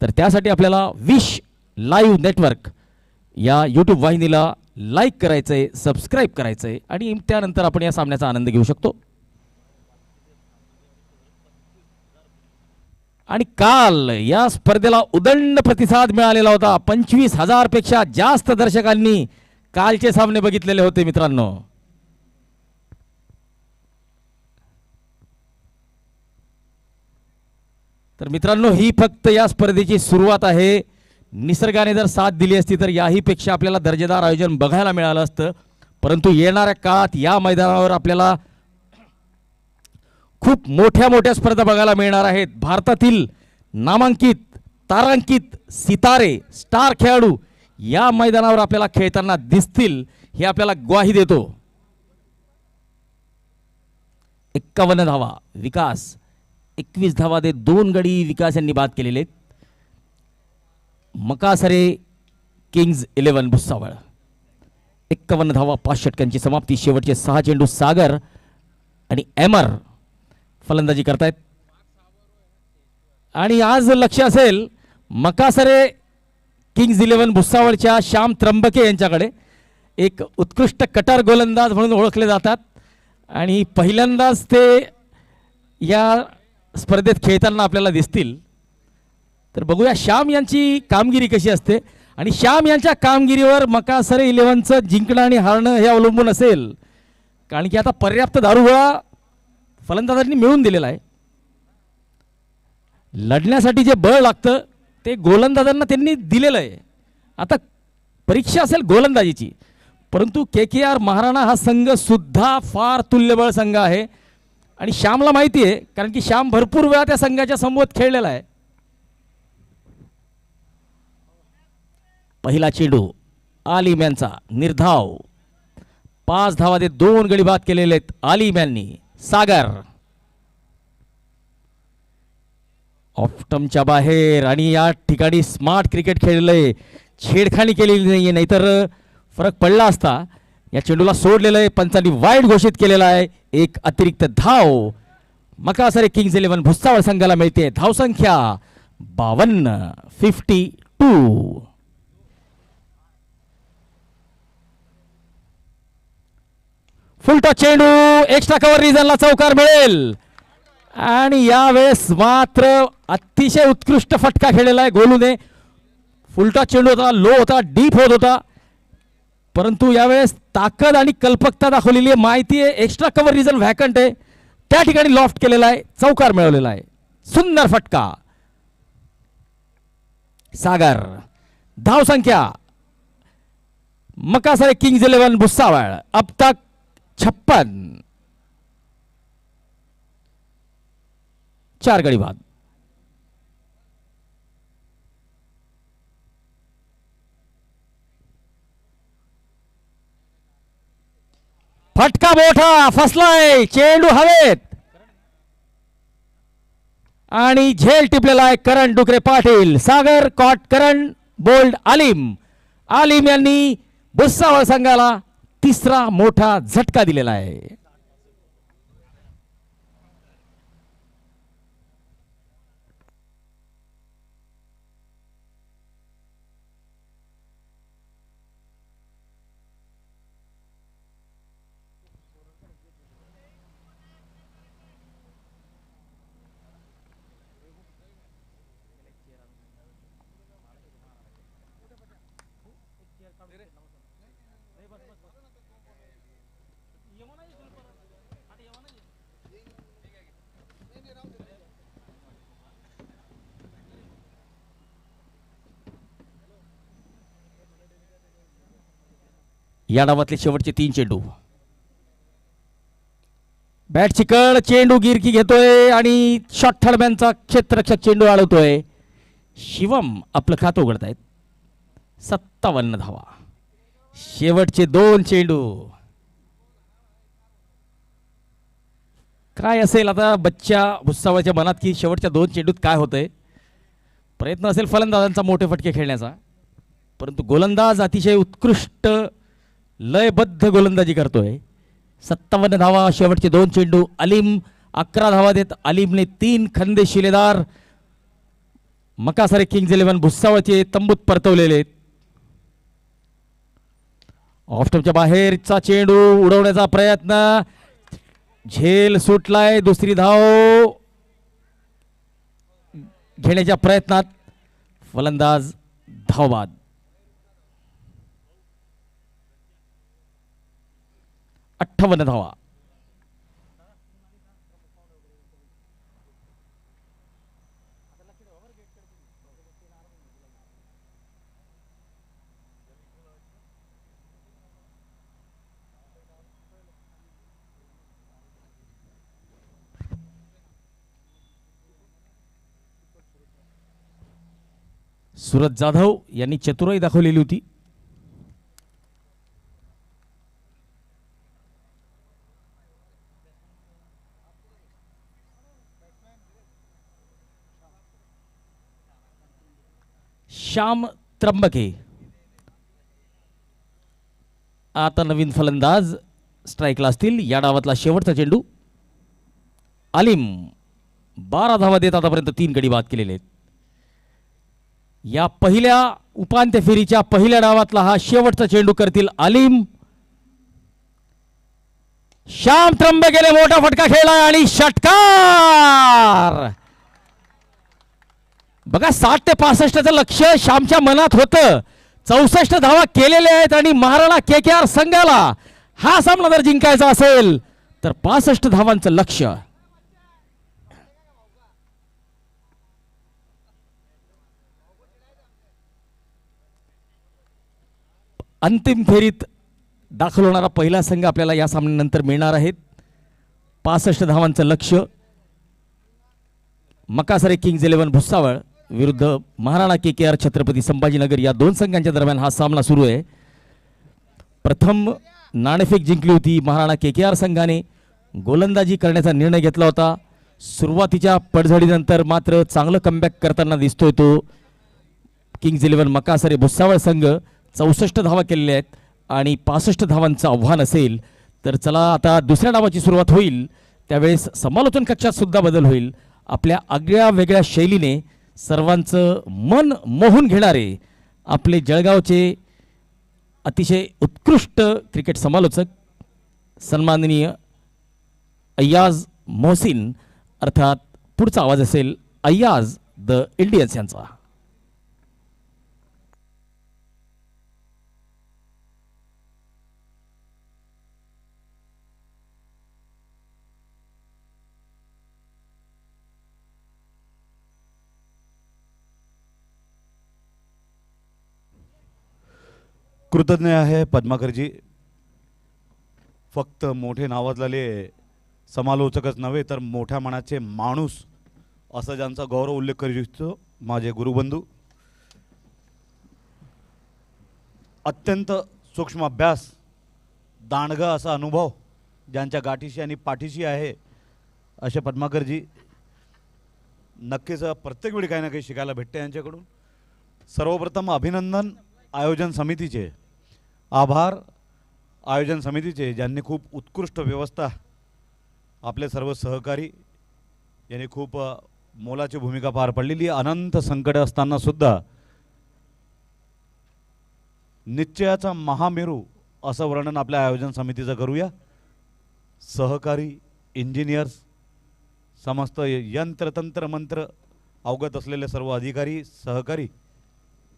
तर त्यासाठी आपल्याला विश लाईव्ह नेटवर्क या यूट्यूब वाहिनीला लाईक करायचंय, सबस्क्राईब करायचंय आणि त्यानंतर आपण या सामन्याचा आनंद घेऊ शकतो. आणि काल या स्पर्धेला उदंड प्रतिसाद मिळालेला होता. 25,000 पेक्षा जास्त दर्शकांनी कालचे सामने बघितलेले होते मित्रांनो. तर मित्रांनो, ही फक्त या स्पर्धेची सुरुवात आहे. निसर्गाने जर साथ दिली असती तर याही पेक्षा आपल्याला दर्जेदार आयोजन बघायला मिळालं असतं. परंतु येणाऱ्या काळात या मैदानावर आपल्याला खूप मोठ्या मोठ्या स्पर्धा बघायला मिळणार आहेत. भारतातील नामांकित, तारांकित सितारे, स्टार खेळाडू या मैदानावर आपल्याला खेळताना दिसतील, हे आपल्याला ग्वाही देतो. 51 धावा विकास, 21 धावा दे 2 गडी विकास यांनी बाद केलेले आहेत. मकासरे किंग्ज 11 भुसावळ. 51 धावा, 5 षटकांची समाप्ती. शेवटचे 6 चेंडू सागर आणि एमर फलंदाजी करतायत. आणि आज लक्ष असेल मकासरे किंग्ज 11 भुसावळच्या श्याम त्र्यंबके यांच्याकडे. एक उत्कृष्ट कटर गोलंदाज म्हणून ओळखले जातात आणि पहिल्यांदाच ते या स्पर्धेत खेळताना आपल्याला दिसतील. तर बघूया श्याम यांची कामगिरी कशी असते आणि श्याम यांच्या कामगिरीवर मकासरे 11चं जिंकणं आणि हारणं हे अवलंबून असेल. कारण की आता पर्याप्त दारुगोळा फलंदाजांनी मिळवून दिलेला आहे. लढण्यासाठी जे बळ लागतं ते गोलंदाजांना त्यांनी दिलेलं आहे. आता परीक्षा असेल गोलंदाजीची. परंतु KKR महाराणा हा संघ सुद्धा फार तुल्यबळ संघ आहे आणि श्यामला माहिती आहे, कारण की श्याम भरपूर वेळा त्या संघाच्या समोर खेळलेला आहे. पहिला चेंडू आलिम यांचा निर्धाव, 5 धावा दे 2 गडी बाद केलेले आहेत आलिम यांनी. सागर ऑफ्टमच्या बाहेर आणि या ठिकाणी स्मार्ट क्रिकेट खेळलंय, छेडखानी केलेली नाहीये, नाहीतर फरक पडला असता. या चेंडूला सोडलेलं आहे, पंचांनी वाईड घोषित केलेला आहे. एक अतिरिक्त धाव मकासरे किंग्ज 11 भुसावळ संघाला मिळते. धावसंख्या 52, 52. फुलटॉस चेंडू, एक्स्ट्रा कव्हर रिजनला चौकार मिळेल. आणि यावेळेस मात्र अतिशय उत्कृष्ट फटका खेळलेला आहे गोलूने. फुलटॉस चेंडू होता, लो होता, डीप होत होता, परंतु यावेळेस ताकद आणि कल्पकता दाखवलेली आहे. माहिती आहे एक्स्ट्रा कव्हर रिजन व्हॅकंट आहे, त्या ठिकाणी लॉफ्ट केलेला आहे, चौकार मिळवलेला आहे. सुंदर फटका. सागर. धावसंख्या मकासरे किंग्ज 11 भुसावळ अब तक 56, 4 गडी बाद. फटका मोठा फसलाय, चेंडू हवेत आणि झेल टिपलेला आहे करण डुकरे पाटील. सागर कॉट करण, बोल्ड आलिम. आलिम यांनी भुसावळ संघाला तिसरा मोठा झटका दिलेला आहे. या डावातले शेवटचे 3 चेंडू. बॅट चिकळ, चेंडू गिरकी घेतोय आणि शॉट थर्डमॅनचा क्षेत्ररक्षक चेंडू अडवतोय. शिवम आपलं खातं उघडतायत. 57 धावा. शेवटचे 2 चेंडू. काय असेल आता बच्चा भुसावळच्या मनात की शेवटच्या 2 चेंडूत काय होतंय. प्रयत्न असेल फलंदाजांचा मोठे फटके खेळण्याचा, परंतु गोलंदाज अतिशय उत्कृष्ट लयबद्ध गोलंदाजी करतोय. 57 धावा. शेवटचे 2 चेंडू. अलीम 11 धावा देत अलीमने 3 खंदे शिलेदार मकासरे किंग्ज 11 भुसावळचे तंबूत परतवलेले. ऑफस्टंपच्या बाहेरचा चेंडू उडवण्याचा प्रयत्न. झेल सुटलाय. दुसरी धाव घेण्याच्या प्रयत्नात फलंदाज धावबाद. अठ्ठावन्न धावा. सूरज जाधव यांनी चतुराई दाखवलेली होती. श्याम त्र्यंबके आता नवीन फलंदाज स्ट्राईकला असतील. या डावातला शेवटचा चेंडू. अलीम 12 धावा देत आतापर्यंत 3 गडी बाद केलेले आहेत. या पहिल्या उपांत्य फेरीच्या पहिल्या डावातला हा शेवटचा चेंडू करतील अलीम. श्याम त्र्यंबकेने मोठा फटका खेळला आणि षटकार. बघा 60 ते 65चं लक्ष श्यामच्या मनात होतं. 64 धावा केलेल्या आहेत आणि महाराणा KKR संघाला हा सामना जर जिंकायचा असेल तर 65 धावांचं लक्ष. अंतिम फेरीत दाखल होणारा पहिला संघ आपल्याला या सामन्यानंतर मिळणार आहेत. 65 धावांचं लक्ष. मकासरे किंग्ज 11 भुसावळ विरुद्ध महाराणा KKR छत्रपती संभाजीनगर या 2 संघांच्या दरम्यान हा सामना सुरू आहे. प्रथम नाणेफेक जिंकली होती महाराणा KKR संघाने. गोलंदाजी करण्याचा निर्णय घेतला होता. सुरुवातीच्या पडझडीनंतर मात्र चांगलं कमबॅक करताना दिसतोय तो किंग्ज 11 मकासरे भुसावळ संघ. 64 धावा केलेल्या आहेत आणि 65 धावांचं आव्हान असेल तर चला आता दुसऱ्या डावाची सुरुवात होईल. त्यावेळेस समालोचन कक्षात सुद्धा बदल होईल. आपल्या आगळ्या वेगळ्या शैलीने सर्वांचं मन मोहून घेणारे आपले जळगावचे अतिशय उत्कृष्ट क्रिकेट समालोचक सन्माननीय अय्याज मोहसिन अर्थात पुढचा आवाज असेल अय्याज द इंडियन्स यांचा. कृतज्ञ आहे पद्माकरजी. फक्त मोठे नावाजलेले समालोचकच नव्हे तर मोठ्या मनाचे माणूस असं ज्यांचा गौरव उल्लेख करू इच्छितो माझे गुरुबंधू. अत्यंत सूक्ष्म अभ्यास, दांडगा असा अनुभव ज्यांच्या गाठीशी आणि पाठीशी आहे असे पद्माकरजी. नक्कीच प्रत्येक वेळी काही ना काही शिकायला भेटते यांच्याकडून. सर्वप्रथम अभिनंदन आयोजन समितीचे, आभार आयोजन समितीचे ज्यांनी खूप उत्कृष्ट व्यवस्था, आपले सर्व सहकारी यांनी खूप मोलाची भूमिका पार पडलेली. अनंत संकट असताना सुद्धा निश्चयाचा महामेरू असं वर्णन आपल्या आयोजन समितीचं करूया. सहकारी, इंजिनियर्स, समस्त यंत्रतंत्र मंत्र अवगत असलेले सर्व अधिकारी, सहकारी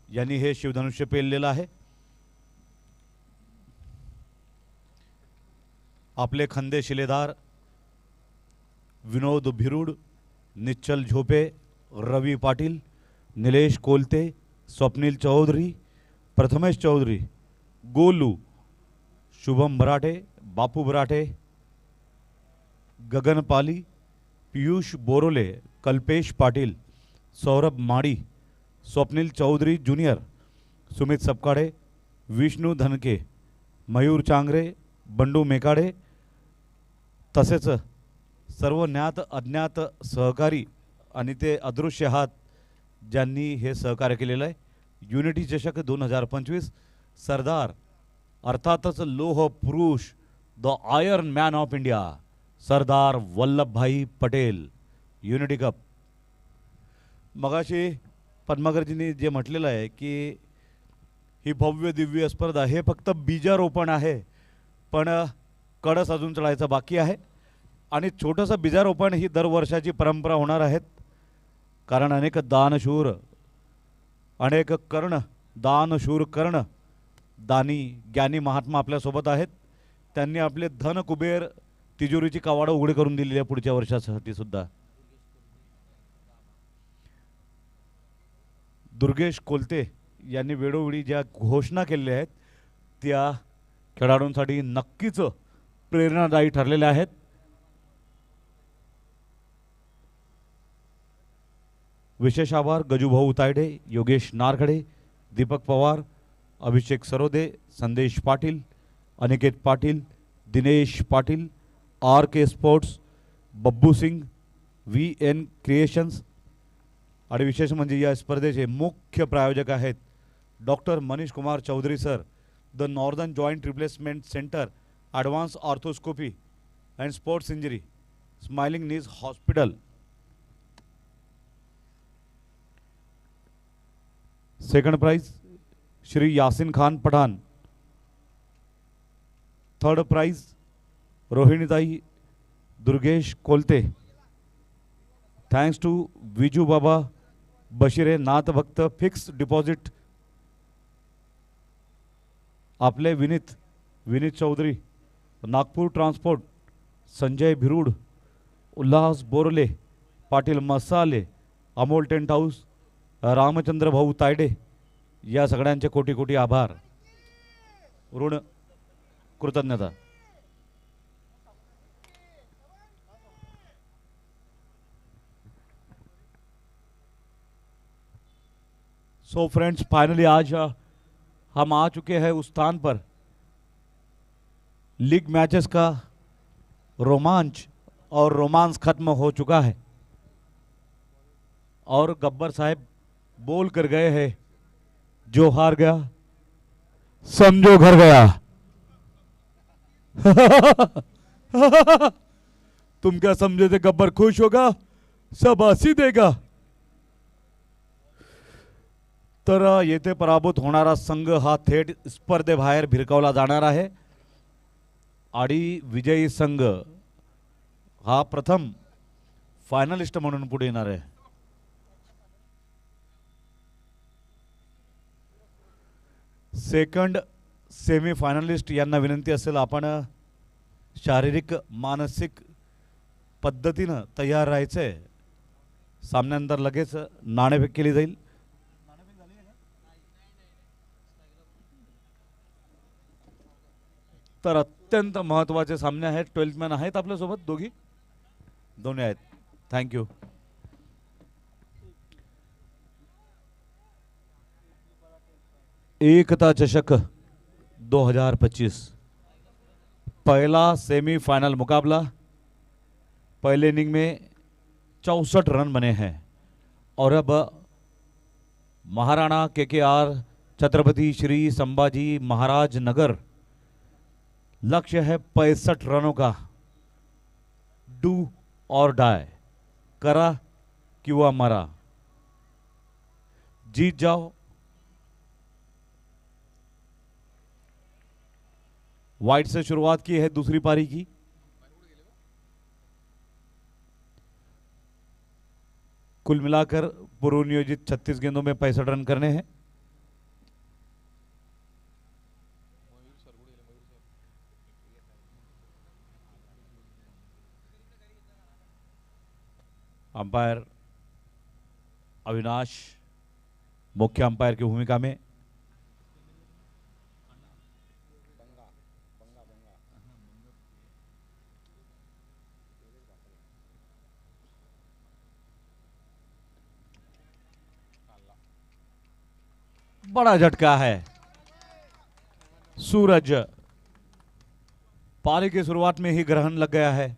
यांनी हे शिवधनुष्य पेललेलं आहे. आपले खंदे शिलेदार विनोद भिरूड, निश्चल झोपे, रवी पाटील, निलेश कोलते, स्वप्नील चौधरी, प्रथमेश चौधरी, गोलू, शुभम बराटे, बापू बराटे, गगन पाली, पीयूष बोरोले, कल्पेश पाटील, सौरभ माडी, स्वप्नील चौधरी जूनियर, सुमित सपकाळे, विष्णू धनके, मयूर चांगरे, बंडू मेकाडे तसेच सर्व ज्ञात अज्ञात सहकारी आणि ते अदृश्य हात ज्यांनी हे सहकार्य केलेलं आहे. युनिटी चषक 2025 सरदार अर्थातच लोह पुरुष the iron man of India Sardar Vallabhbhai Patel unity cup. मगाशी पद्माकरजींनी जे म्हटलेलं आहे की ही भव्य दिव्य स्पर्धा हे फक्त बीजारोपण आहे, पण कळस अजून चढायचं बाकी आहे आणि छोटंसं बीजारोपण ही दरवर्षाची परंपरा होणार आहेत. कारण अनेक दानशूर अनेक कर्ण दानशूर कर्ण दानी ज्ञानी महात्मा आपल्यासोबत आहेत. त्यांनी आपले धन कुबेर तिजोरीची कवाडं उघडी करून दिलेली आहे पुढच्या वर्षासाठी सुद्धा. दुर्गेश कोलते यांनी वेळोवेळी ज्या घोषणा केलेल्या आहेत त्या खेळाडूंसाठी नक्कीच प्रेरणादायी ठरलेल्या आहेत. विशेष आभार गजूभाऊ Tayde, Yogesh नारखडे, Deepak Pawar, Abhishek Sarode, Sandesh Patil, Aniket Patil, Dinesh Patil, R K sports, Babbu Singh, V N creations आणि विशेष म्हणजे या स्पर्धेचे मुख्य प्रायोजक आहेत doctor Manish Kumar Chaudhari sir, the northern joint replacement centre, advance orthoscopy and sports injury, smiling knees hospital. Second prize Shri Yasin Khan Pathan. Third prize रोहिणीताई दुर्गेश कोलते. थँक्स टू विजू बाबा बशिरे नाथ भक्त फिक्स डिपॉझिट. आपले विनीत चौधरी, नागपूर ट्रान्सपोर्ट, संजय भिरूड, उल्हास बोरले, पाटील मसाले, अमोल टेंट हाऊस, रामचंद्र भाऊ तायडे या सगळ्यांचे कोटी कोटी आभार ऋण कृतज्ञता. सो फ्रेंड्स फाइनली आज हम आ चुके हैं उस स्थान पर लीग मैचेस का रोमांच और रोमांस खत्म हो चुका है और गब्बर साहब बोल कर गए हैं जो हार गया समझो घर गया. तुम क्या समझे थे गब्बर खुश होगा शाबाशी देगा. तर येथे पराभूत होणारा संघ हा थेट स्पर्धेबाहेर भिरकावला जाणार आहे आणि विजयी संघ हा प्रथम फायनलिस्ट म्हणून पुढे येणार आहे. सेकंड सेमी फायनलिस्ट यांना विनंती असेल आपण शारीरिक मानसिक पद्धतीनं तयार राहायचंय. सामन्यानंतर लगेच नाणेफेक केली जाईल. तर अत्यंत महत्त्वाचे सामने आहेत. 12th मॅन आहेत आपल्यासोबत दोन्ही आहेत. थँक्यू. एकता चषक 2025 पहला सेमीफाइनल मुकाबला. पहले इनिंग में 64 रन बने हैं और अब महाराणा केकेआर छत्रपति श्री संभाजी महाराज नगर लक्ष्य है 65 रनों का. डू और डाय, करा किंवा मरा, जीत जाओ. वाइट से शुरुआत की है दूसरी पारी की. कुल मिलाकर पूर्व नियोजित 36 गेंदों में 65 रन करने हैं. अंपायर अविनाश मुख्य अंपायर की भूमिका में. बड़ा झटका है। सूरज, पारी की शुरुआत में ही ग्रहण लग गया है।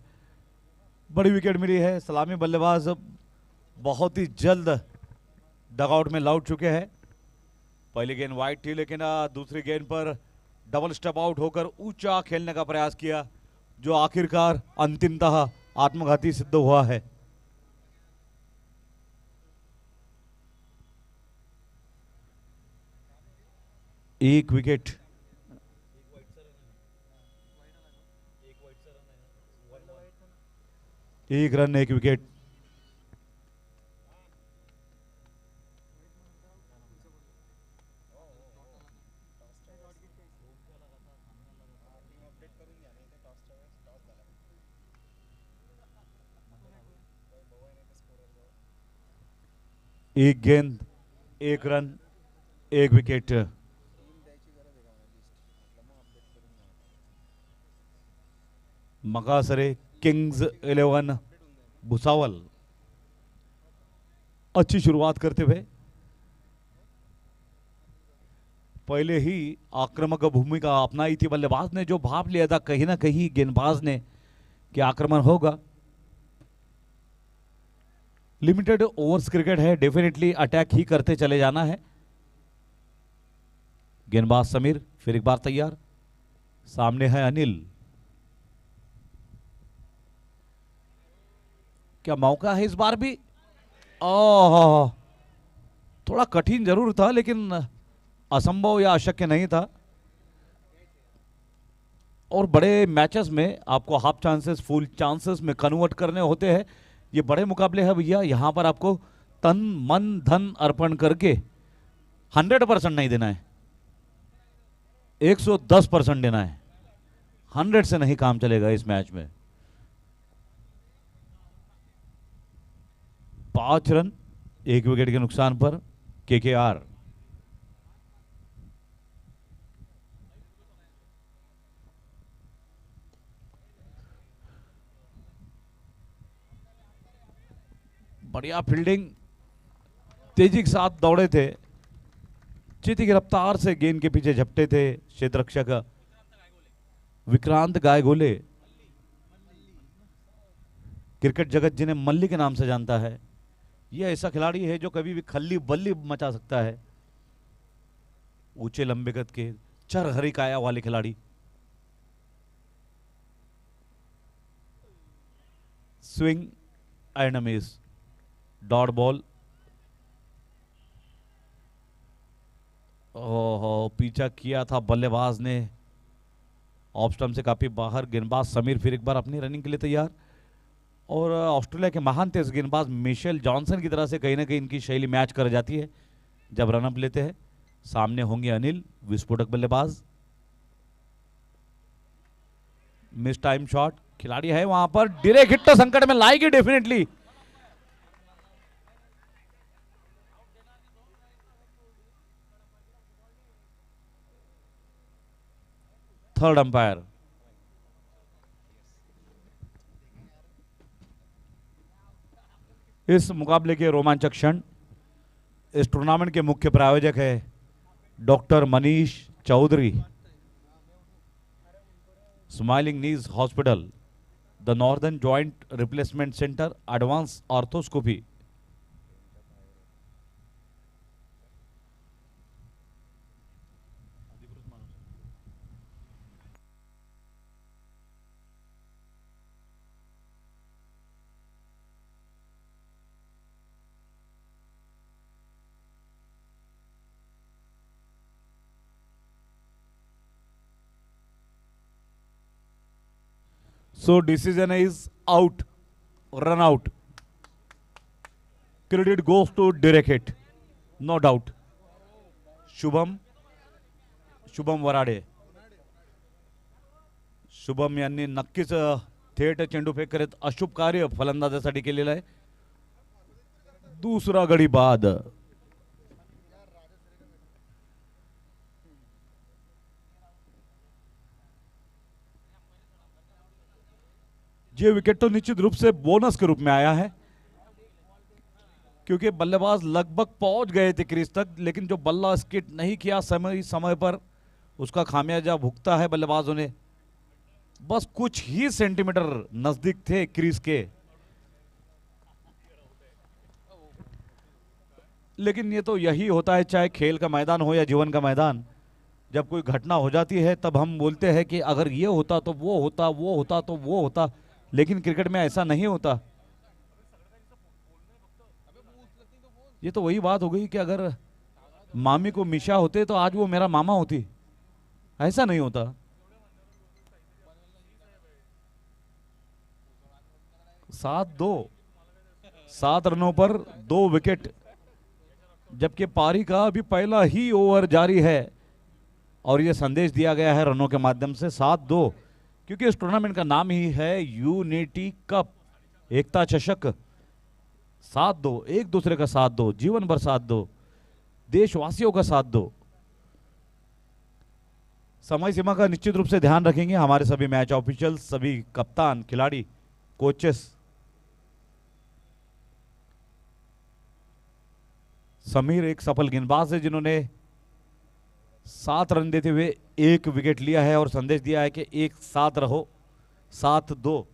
बड़ी विकेट मिली है। सलामी बल्लेबाज बहुत ही जल्द डगआउट में लौट चुके हैं। पहली गेंद वाइड थी, लेकिन दूसरी गेंद पर डबल स्टेप आउट होकर ऊंचा खेलने का प्रयास किया, जो आखिरकार अंतिमतः आत्मघाती सिद्ध हुआ है। एक विकेट, एक रन, एक विकेट। एक गेंद, एक रन, एक विकेट। मकासरे किंग्स 11 भुसावल अच्छी शुरुआत करते हुए पहले ही आक्रामक भूमिका अपनाई थी। बल्लेबाज ने जो भाप लिया था कहीं ना कहीं गेंदबाज ने कि आक्रमण होगा। लिमिटेड ओवर्स क्रिकेट है, डेफिनेटली अटैक ही करते चले जाना है। गेंदबाज समीर फिर एक बार तैयार, सामने है अनिल। क्या मौका है इस बार भी? ओह, थोड़ा कठिन जरूर था, लेकिन असंभव या अशक्य नहीं था। और बड़े मैचेस में आपको हाफ चांसेस फुल चांसेस में कन्वर्ट करने होते हैं। ये बड़े मुकाबले हैं भैया, यहां पर आपको तन मन धन अर्पण करके 100% नहीं देना है, 110% देना है। 100 से नहीं काम चलेगा इस मैच में। 5 रन, 1 विकेट के नुकसान पर केकेआर। बढ़िया फील्डिंग, तेजी के साथ दौड़े थे, चीती की रफ्तार से गेंद के पीछे झपटे थे क्षेत्ररक्षक विक्रांत गायगोले। क्रिकेट जगत जिन्हें मल्ली के नाम से जानता है, यह ऐसा खिलाड़ी है जो कभी भी खल्ली बल्ली मचा सकता है। ऊंचे लंबे कद के चर हरी काया वाले खिलाड़ी। Swing end miss, dot ball. ओहो, पीछा किया था बल्लेबाज ने, ऑफ स्टंप से काफी बाहर। गेंदबाज समीर फिर एक बार अपनी रनिंग के लिए तैयार। और ऑस्ट्रेलिया के महान तेज गेंदबाज मिशेल जॉनसन की तरह से कहीं ना कहीं इनकी शैली मैच कर जाती है जब रनअप लेते हैं। सामने होंगे अनिल, विस्फोटक बल्लेबाज। मिस टाइम शॉट, खिलाड़ी है वहां पर, डायरेक्ट हिट तो संकट में लाएगी डेफिनेटली। Third umpire. इस मुकाबले के रोमांचक क्षण, इस टूर्नामेंट के मुख्य प्रायोजक है doctor Manish Chaudhary, smiling knees hospital, the northern joint replacement centre, advance arthroscopy. So decision is out, run out. Credit goes to Derek Hit, no doubt. Shubham Varade. Shubham यांनी नक्कीच थेट चेंडू फेक करत अशुभ कार्य फलंदाजासाठी केलेलं आहे. दुसरा गडी बाद. ये विकेट तो निश्चित रूप से बोनस के रूप में आया है. क्योंकि बल्लेबाज लगभग पहुंच गए थे क्रीज तक, लेकिन जो बल्ला स्किट नहीं किया समय समय पर, उसका खामियाजा भुगता है बल्लेबाजों ने। बस कुछ ही सेंटीमीटर नजदीक थे क्रीज के, लेकिन ये तो यही होता है, चाहे खेल का मैदान हो या जीवन का मैदान। जब कोई घटना हो जाती है तब हम बोलते हैं कि अगर ये होता तो वो होता, वो होता तो वो होता, लेकिन क्रिकेट में ऐसा नहीं होता। ये तो वही बात हो गई कि अगर मामी को मीशा होते तो आज वो मेरा मामा होती, ऐसा नहीं होता। सात रनों पर 2 विकेट, जबकि पारी का अभी पहला ही ओवर जारी है और यह संदेश दिया गया है रनों के माध्यम से 7-2, क्योंकि इस टूर्नामेंट का नाम ही है यूनिटी कप, एकता चषक। 7-2, एक दूसरे का साथ दो, जीवन भर साथ दो, देशवासियों का साथ दो। समय सीमा का निश्चित रूप से ध्यान रखेंगे हमारे सभी मैच ऑफिशियल्स, सभी कप्तान, खिलाड़ी, कोचेस। समीर एक सफल गेंदबाज है जिन्होंने 7 रन देते हुए 1 विकेट लिया है और संदेश दिया है कि एक साथ रहो। 7-2।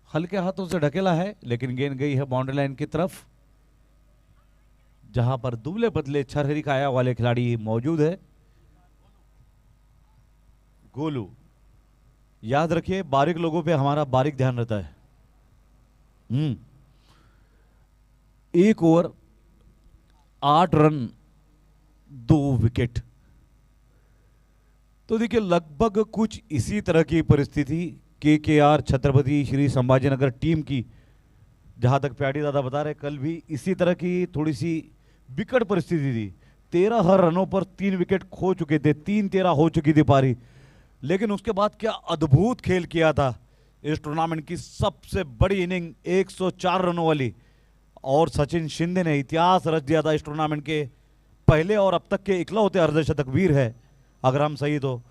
हल्के हाथों से ढकेला है, लेकिन गेंद गई है बाउंड्री लाइन की तरफ, जहां पर दुबले पतले छरहरी काया वाले खिलाड़ी मौजूद है। गोलू, याद रखिए बारीक लोगों पे हमारा बारीक ध्यान रहता है। 1 ओवर 8 रन 2 विकेट। तो देखिए लगभग कुछ इसी तरह की परिस्थिति केकेआर छत्रपति श्री संभाजीनगर टीम की, जहां तक प्यारी दादा बता रहे कल भी इसी तरह की थोड़ी सी विकट परिस्थिति थी। 13 रनों पर 3 विकेट खो चुके थे, 3-13 हो चुकी थी पारी, लेकिन उसके बाद क्या अद्भुत खेल किया था। इस टूर्नामेंट की सबसे बड़ी इनिंग 104 रनों वाली, और सचिन शिंदे ने इतिहास रच दिया था इस टूर्नामेंट के पहले और अब तक के इकलौते अर्धशतक वीर है, अगर हम सही तो।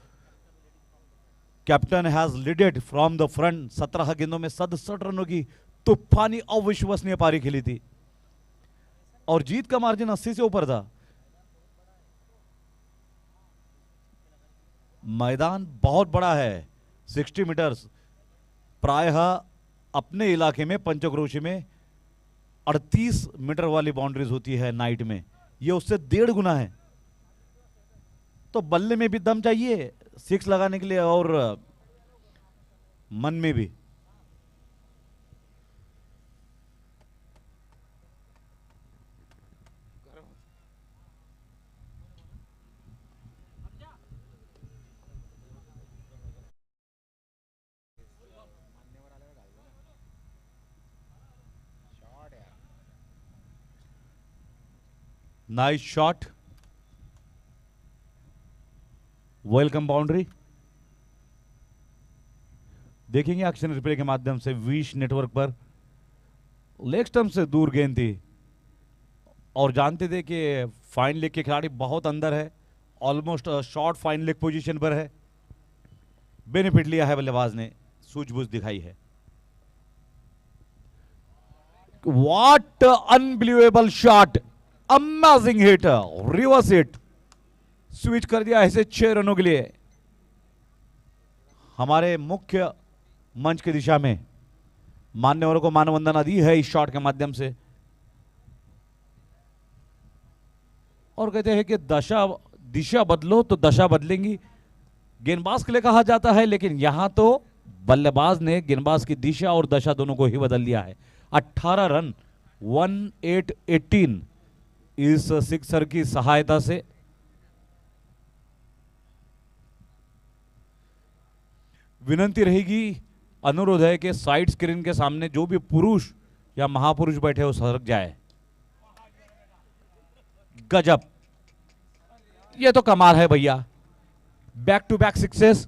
Captain has leaded from the front, 17 गेंदों में 67 रनों की तूफानी अविश्वसनीय पारी खेली थी और जीत का मार्जिन 80 से ऊपर था। मैदान बहुत बड़ा है, 60 मीटर्स, प्रायः अपने इलाके में पंचक्रोशी में 38 मीटर वाली बाउंड्रीज होती है नाइट में, ये उससे 1.5 गुना है। तो बल्ले में भी दम चाहिए 6 लगाने के लिए और मन में भी। Nice shot, welcome boundary. देखेंगे एक्शन रिप्ले के माध्यम से विश नेटवर्क पर, लेग स्टंप से दूर गेंद थी और जानते थे कि फाइन लेग के खिलाड़ी बहुत अंदर है, almost short fine leg position पर है। बेनिफिट लिया है बल्लेबाज ने, सूझबूझ दिखाई है। What unbelievable shot, amazing hit, reverse hit, switch कर दिया ऐसे 6 रनों के लिए हमारे मुख्य मंच की दिशा में। मान्यवरों को मानवंदना दी है इस शॉट के माध्यम से, और कहते हैं कि दिशा बदलो तो दशा बदलेंगी, गेंदबाज के लिए कहा जाता है, लेकिन यहां तो बल्लेबाज ने गेंदबाज की दिशा और दशा दोनों को ही बदल दिया है। 18 रन 18 इस सिक्सर की सहायता से। विनंती रहेगी, अनुरोध है कि साइड स्क्रीन के सामने जो भी पुरुष या महापुरुष बैठे हो सरक जाए। गजब, ये तो कमाल है भैया, बैक टू बैक सिक्सेस।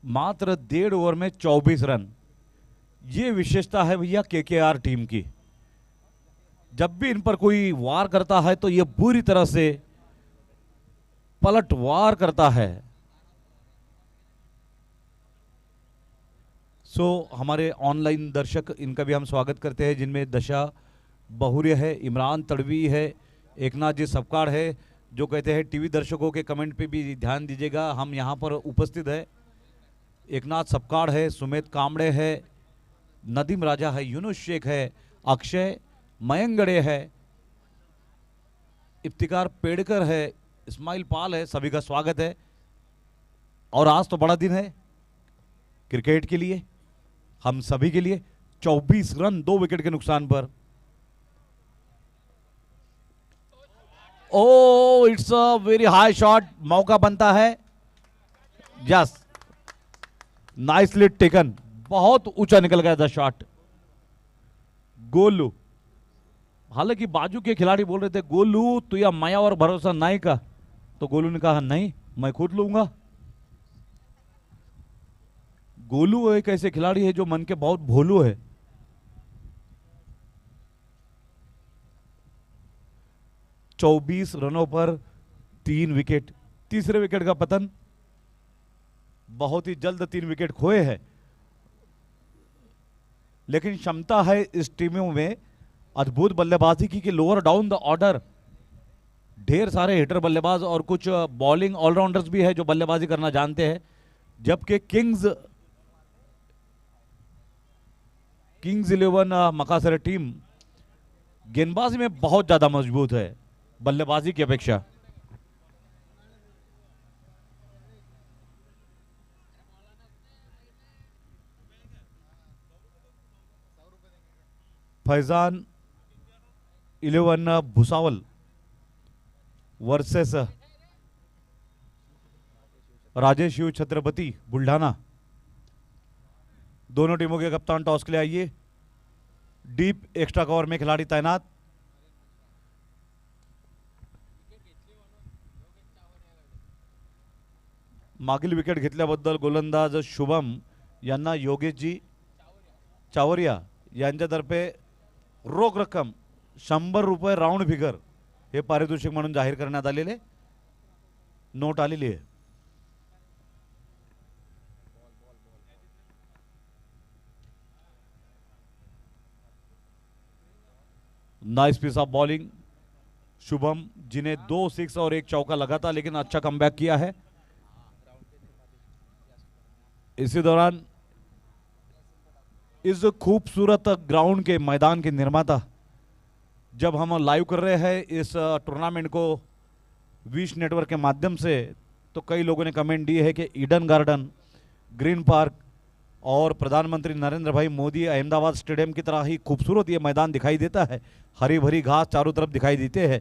मात्र 1.5 ओवर में 24 रन। ये विशेषता है भैया केकेआर टीम की। जब भी इन पर कोई वार करता है तो ये बुरी तरह से पलटवार करता है। हमारे ऑनलाइन दर्शक, इनका भी हम स्वागत करते हैं, जिनमें दशा बहुर्य है, इमरान तड़वी है, एकनाथ जी सपकाड़ है, जो कहते हैं टीवी दर्शकों के कमेंट पे भी ध्यान दीजिएगा, हम यहाँ पर उपस्थित है। एकनाथ सपकाड़ है, सुमित कामड़े है, नदीम राजा है, यूनुस शेख है, अक्षय मयंगड़े है, इफ्तिकार पेड़कर है, इस्माइल पाल है, सभी का स्वागत है। और आज तो बड़ा दिन है क्रिकेट के लिए, हम सभी के लिए। 24 रन 2 विकेट के नुकसान पर। Oh it's a very high shot, मौका बनता है। यस, नाइसली टेकन, बहुत ऊंचा निकल गया था शॉट। गोलू, हालांकि बाजू के खिलाड़ी बोल रहे थे गोलू तो या माया और भरोसा नहीं का, तो गोलू ने कहा नहीं मैं खुद लूंगा। गोलू एक ऐसे खिलाड़ी है जो मन के बहुत भोलू है। चौबीस रनों पर 3 विकेट, तीसरे विकेट का पतन, बहुत ही जल्द 3 विकेट खोए हैं। लेकिन क्षमता है इस टीमों में अद्भुत बल्लेबाजी की कि लोअर डाउन द ऑर्डर ढेर सारे हिटर बल्लेबाज और कुछ बॉलिंग ऑलराउंडर्स भी है जो बल्लेबाजी करना जानते हैं। जबकि किंग्स 11 मकासर टीम गेंदबाजी में बहुत ज्यादा मजबूत है बल्लेबाजी की अपेक्षा। फैजान 11 भुसावल वर्सेस राजेश शिव छत्रपति बुल्ढाना। दोनों टीमों के कप्तान टॉस के लिए आइए। डीप एक्स्ट्रा कवर में खिलाड़ी तैनात। मागील विकेट घेतल्याबद्दल गोलंदाज शुभम यांना योगेशजी चावरिया यांच्यातर्फे रोख रक्कम 100 रुपये राऊंड फिगर हे पारितोषिक म्हणून जाहीर करण्यात आलेले नोट आलेली आहे। Nice piece of bowling Shubham, जिन्हें 2 6 और 1 चौका लगा था, लेकिन अच्छा कमबैक किया है। इसी दौरान इस खूबसूरत ग्राउंड के मैदान के निर्माता, जब हम लाइव कर रहे हैं इस टूर्नामेंट को विश नेटवर्क के माध्यम से, तो कई लोगों ने कमेंट दिए है कि ईडन गार्डन, ग्रीन पार्क और प्रधानमंत्री नरेंद्र भाई मोदी अहमदाबाद स्टेडियम की तरह ही खूबसूरत ये मैदान दिखाई देता है। हरी भरी घास चारों तरफ दिखाई देते हैं।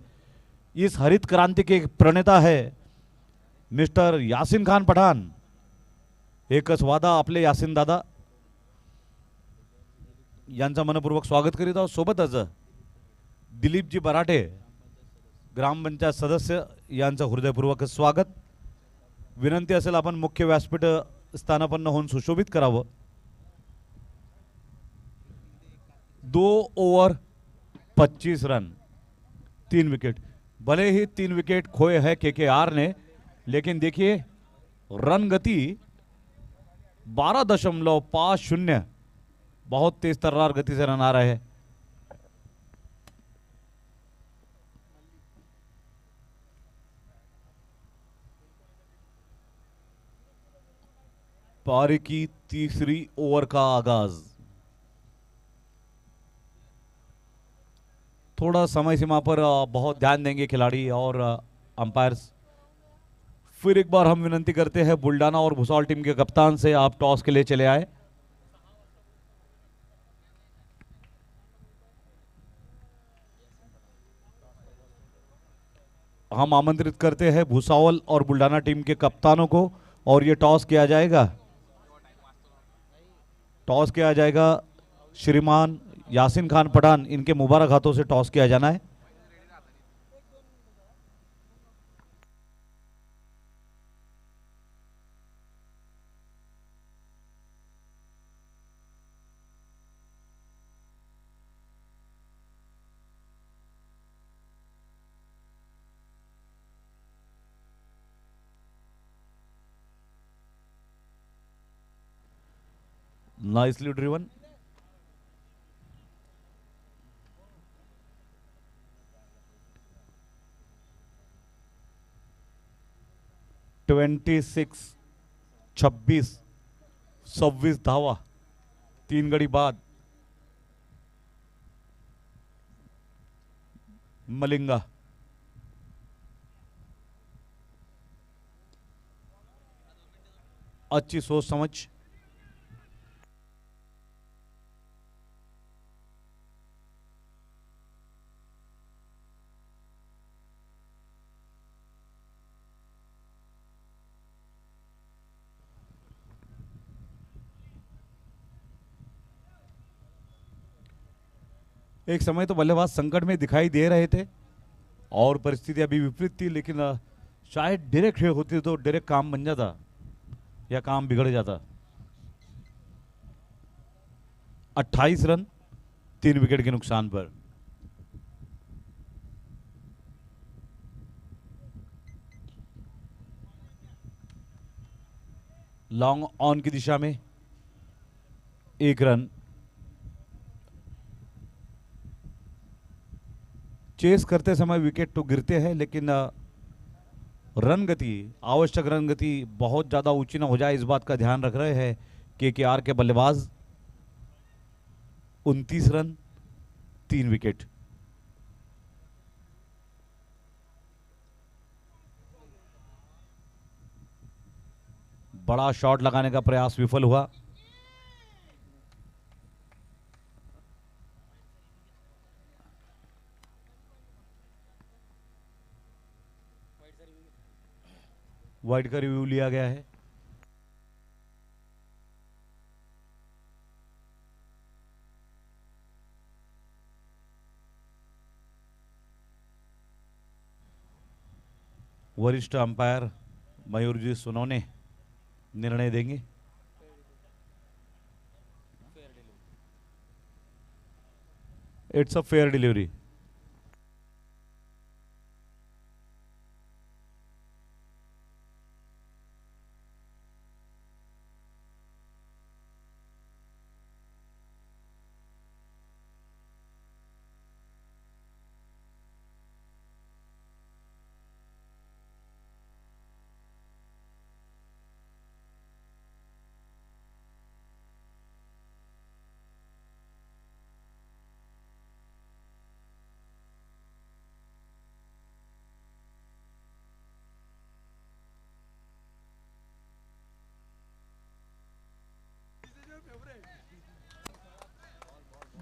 इस हरित क्रांति के प्रणेता है मिस्टर यासीन खान पठान। एकच वादा आपले यासीन दादा यांचं मनपूर्वक स्वागत करीत आहोत। सोबतच दिलीपजी बराटे ग्रामपंचायत सदस्य यांचं हृदयपूर्वक स्वागत। विनंती असेल आपण मुख्य व्यासपीठ स्थानापन्न होऊन सुशोभित करावं। 2 ओवर 25 रन 3 विकेट। भले ही 3 विकेट खोए हैं केकेआर ने, लेकिन देखिए रन गति 12.50, बहुत तेज तर्रार गति से रन आ रहे हैं। पारी की तीसरी ओवर का आगाज। थोड़ा समय सीमा पर बहुत ध्यान देंगे खिलाड़ी और अंपायर्स। फिर एक बार हम विनंती करते हैं बुल्ढाना और भुसावल टीम के कप्तान से, आप टॉस के लिए चले आए। हम आमंत्रित करते हैं भुसावल और बुल्ढाना टीम के कप्तानों को, और ये टॉस किया जाएगा। टॉस किया जाएगा श्रीमान यासीन खान पठान, इनके मुबारक हाथों से टॉस किया जाना है। Nicely driven. ट्वेंटी 26 धावा 3 गडी बाद. मलिंगा अच्छी सोच समझ. एक समय तो बल्लेबाज संकट में दिखाई दे रहे थे और परिस्थिति अभी विपरीत थी, लेकिन शायद डायरेक्ट होती तो डायरेक्ट काम बन जाता या काम बिगड़ जाता. 28 रन 3 विकेट के नुकसान पर. लॉन्ग ऑन की दिशा में 1 रन. चेस करते समय विकेट तो गिरते हैं, लेकिन रन गति, आवश्यक रन गति बहुत ज़्यादा ऊंची ना हो जाए, इस बात का ध्यान रख रहे हैं केकेआर के बल्लेबाज. 29 रन 3 विकेट. बड़ा शॉट लगाने का प्रयास विफल हुआ. वाइड का रिव्यू लिया गया है. वरिष्ठ अंपायर मयूरजी सोनोने निर्णय देंगे. It's a fair delivery.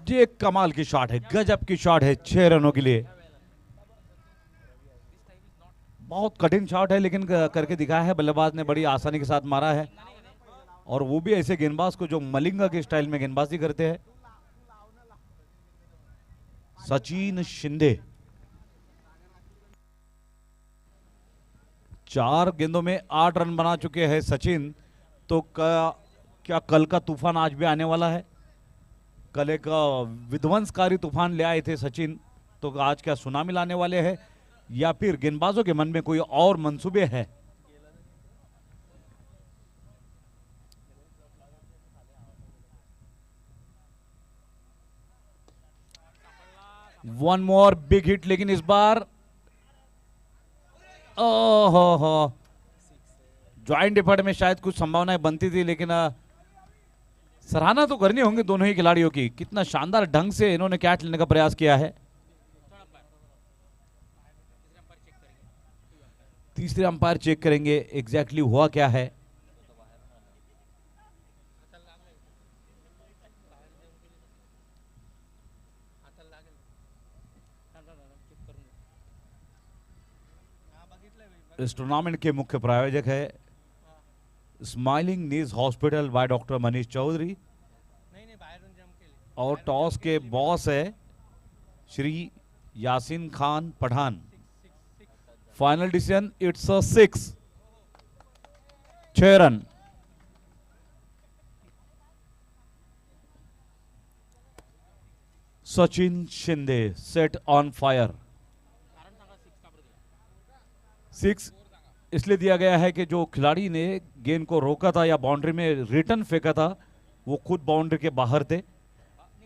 ये एक कमाल की शॉट है, गजब की शॉट है 6 रनों के लिए. बहुत कठिन शॉट है, लेकिन करके दिखाया है. बल्लेबाज ने बड़ी आसानी के साथ मारा है, और वो भी ऐसे गेंदबाज को जो मलिंगा के स्टाइल में गेंदबाजी करते हैं. सचिन शिंदे 4 गेंदों में 8 रन बना चुके हैं सचिन. तो क्या कल का तूफान आज भी आने वाला है? कल एक विध्वंसकारी तूफान ले आए थे सचिन, तो आज क्या सुनामी लाने वाले हैं, या फिर गेंदबाजों के मन में कोई और मंसूबे हैं? वन मोर बिग हिट, लेकिन इस बार ओहो, ज्वाइंट एफर्ट में शायद कुछ संभावनाएं बनती थी, लेकिन सराहना तो करनी होंगे दोनों ही खिलाड़ियों की. कितना शानदार ढंग से इन्होंने कैच लेने का प्रयास किया है. तीसरे अंपायर चेक करेंगे एग्जैक्टली हुआ क्या है. इस टूर्नामेंट के मुख्य प्रायोजक है smiling knees hospital by doctor Manish Chaudhary, और टॉस के बॉस है Shri Yasin Khan Pathan. Final decision it's a 6 run. Sachin Shinde set on fire. 6 इसलिए दिया गया है कि जो खिलाड़ी ने गेंद को रोका था या बाउंड्री में रिटर्न फेंका था, वो खुद बाउंड्री के बाहर थे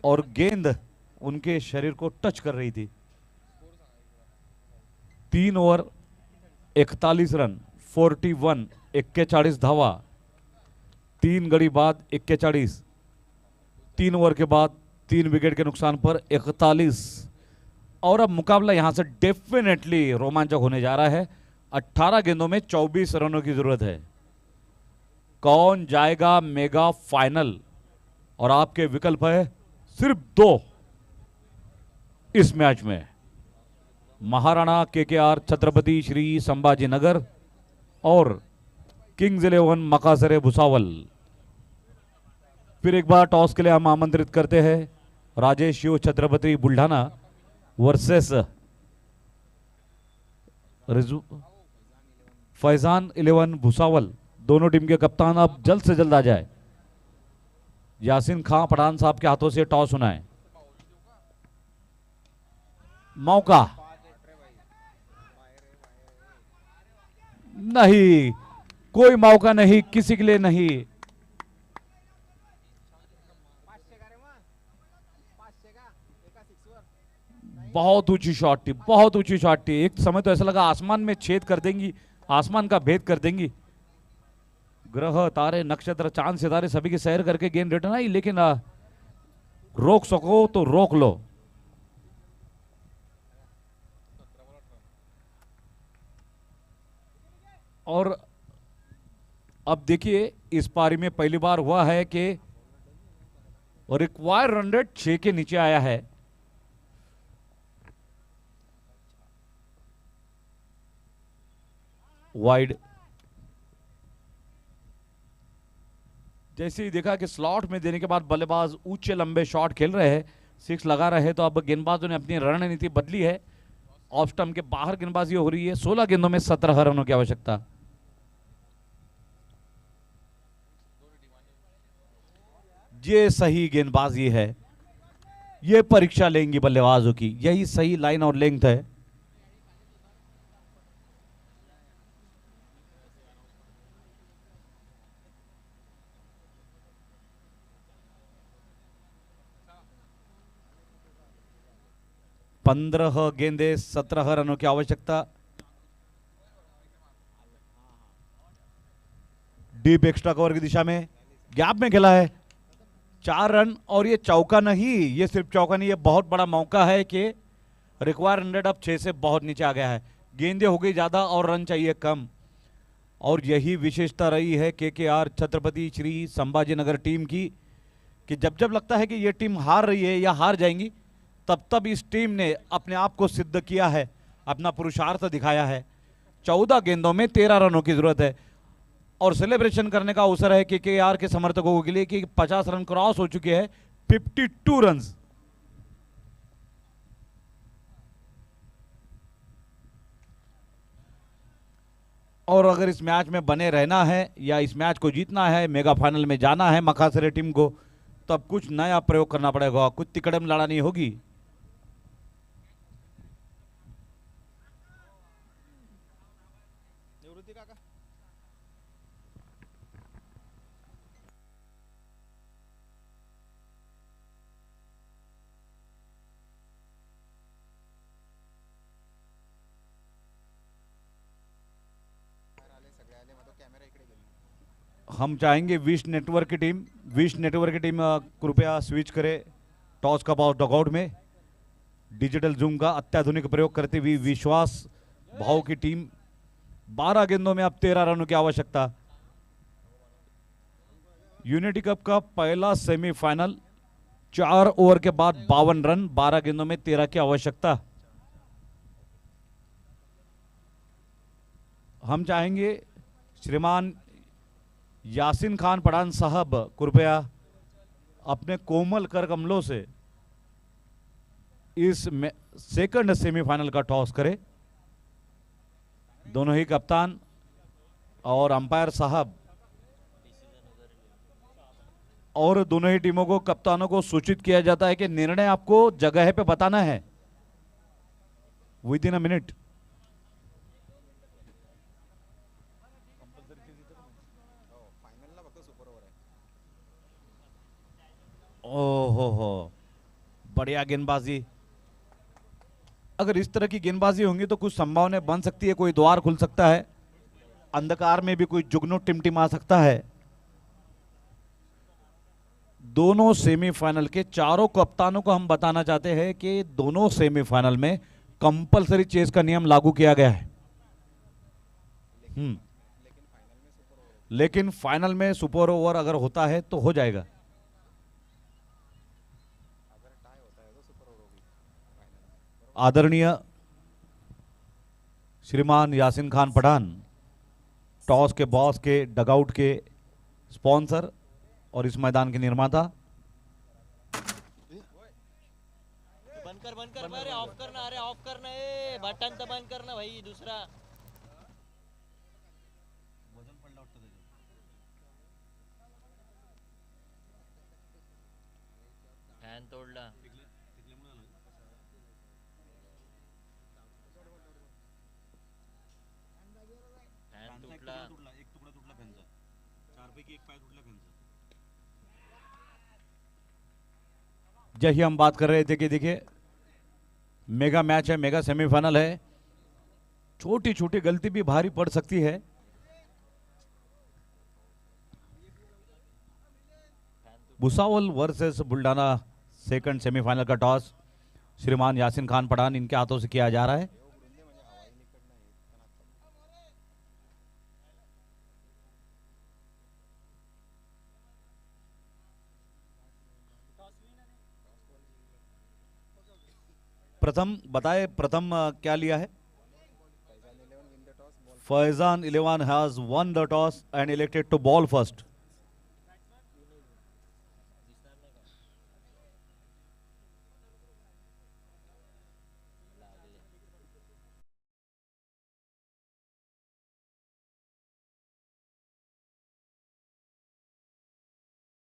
और गेंद उनके शरीर को टच कर रही थी। 3 ओवर 41 रन 41 41 धावा, 3 गड़ी बाद 41, 3 ओवर के बाद 3 विकेट के नुकसान पर 41। और अब मुकाबला यहां से डेफिनेटली रोमांचक होने जा रहा है। 18 गेंदों में 24 रनों की जरूरत है। कौन जाएगा मेगा फाइनल? और आपके विकल्प है सिर्फ 2 इस मैच में, महाराणा केकेआर छत्रपति श्री संभाजीनगर और किंग्स 11 मकासरे भुसावल। फिर एक बार टॉस के लिए हम आमंत्रित करते हैं राजेश शिव छत्रपति बुल्ढाना वर्सेस फैजान 11 भुसावल। दोनों टीम के कप्तान अब जल्द से जल्द आ जाए। यासीन खां पठान साहब के हाथों से टॉस होना है। मौका नहीं, कोई मौका नहीं, किसी के लिए नहीं। बहुत ऊंची शॉट थी, बहुत ऊंची शॉट थी। एक समय तो ऐसा लगा आसमान में छेद कर देंगी, आसमान का भेद कर देंगी। ग्रह तारे नक्षत्र चांद सितारे सभी की सैर करके गेंद रिटर्न आई, लेकिन रोक सको तो रोक लो। और अब देखिए इस पारी में पहली बार हुआ है कि रिक्वायर रन रेट 6 के नीचे आया है। वाइड, जैसे ही देखा कि स्लॉट में देने के बाद बल्लेबाज ऊंचे लंबे शॉट खेल रहे हैं, 6 लगा रहे हैं, तो अब गेंदबाजों ने अपनी रणनीति बदली है। ऑफ स्टंप के बाहर गेंदबाजी हो रही है। 16 गेंदों में 17 रनों की आवश्यकता। ये सही गेंदबाजी है, ये परीक्षा लेंगी बल्लेबाजों की, यही सही लाइन और लेंथ है। पंद्रह गेंदे 17 रनों की आवश्यकता। डीप एक्स्ट्रा कवर की दिशा में गैप में खेला है, 4 रन। और ये चौका नहीं, ये सिर्फ चौका नहीं, ये बहुत बड़ा मौका है कि रिक्वायर 100 अब 6 से बहुत नीचे आ गया है। गेंदें हो गई ज्यादा और रन चाहिए कम। और यही विशेषता रही है केकेआर छत्रपति श्री संभाजीनगर टीम की कि जब जब लगता है कि ये टीम हार रही है या हार जाएंगी, तब तब इस टीम ने अपने आप को सिद्ध किया है, अपना पुरुषार्थ दिखाया है। 14 गेंदों में 13 रनों की जरूरत है और सेलिब्रेशन करने का अवसर है केकेआर के समर्थकों के लिए कि 50 रन क्रॉस हो चुके हैं। 52 रन। और अगर इस मैच में बने रहना है या इस मैच को जीतना है, मेगा फाइनल में जाना है मकासरे टीम को, तब कुछ नया प्रयोग करना पड़ेगा, कुछ तिकड़म लड़ानी होगी। हम चाहेंगे विश नेटवर्क की टीम, कृपया स्विच करे टॉस का बॉल डॉगआउट में। डिजिटल जूम का अत्याधुनिक प्रयोग करते हुए विश्वास भाव की टीम। 12 गेंदों में अब 13 रनों की आवश्यकता। यूनिटी कप का पहला सेमीफाइनल, 4 ओवर के बाद 52 रन, 12 गेंदों में 13 की आवश्यकता। हम चाहेंगे श्रीमान यासीन खान पठान साहब कृपया अपने कोमल कर कमलों से इस सेकंड सेमीफाइनल का टॉस करें। दोनों ही कप्तान और अंपायर साहब और दोनों ही टीमों को, कप्तानों को सूचित किया जाता है कि निर्णय आपको जगह पे बताना है विद इन अ मिनट। क्या गेंदबाजी, अगर इस तरह की गेंदबाजी होंगी तो कुछ संभावनाएं बन सकती है, कोई द्वार खुल सकता है, अंधकार में भी कोई जुगनू टिमटिमा सकता है। दोनों सेमीफाइनल के चारों कप्तानों को हम बताना चाहते हैं कि दोनों सेमीफाइनल में कंपलसरी चेस का नियम लागू किया गया है। लेकिन फाइनल में सुपर ओवर अगर होता है तो हो जाएगा। आदरणीय श्रीमान यासीन खान पठान, टॉस के बॉस के, डगआउट के स्पॉन्सर और इस मैदान के निर्माता। बंद कर अरे ऑफ करना है, बटन तो बंद करना भाई दूसरा। फॅन तोडला। फॅन तुटला। जही हम बात कर रहे थे कि देखिए मेगा मैच है, मेगा सेमीफाइनल है, छोटी छोटी गलती भी भारी पड़ सकती है। Bhusawal versus Buldhana second semifinal का टॉस श्रीमान यासीन खान पठान इनके हाथों से किया जा रहा है। प्रथम बताए, प्रथम क्या लिया है? Faizan 11 has won the toss and elected to ball first.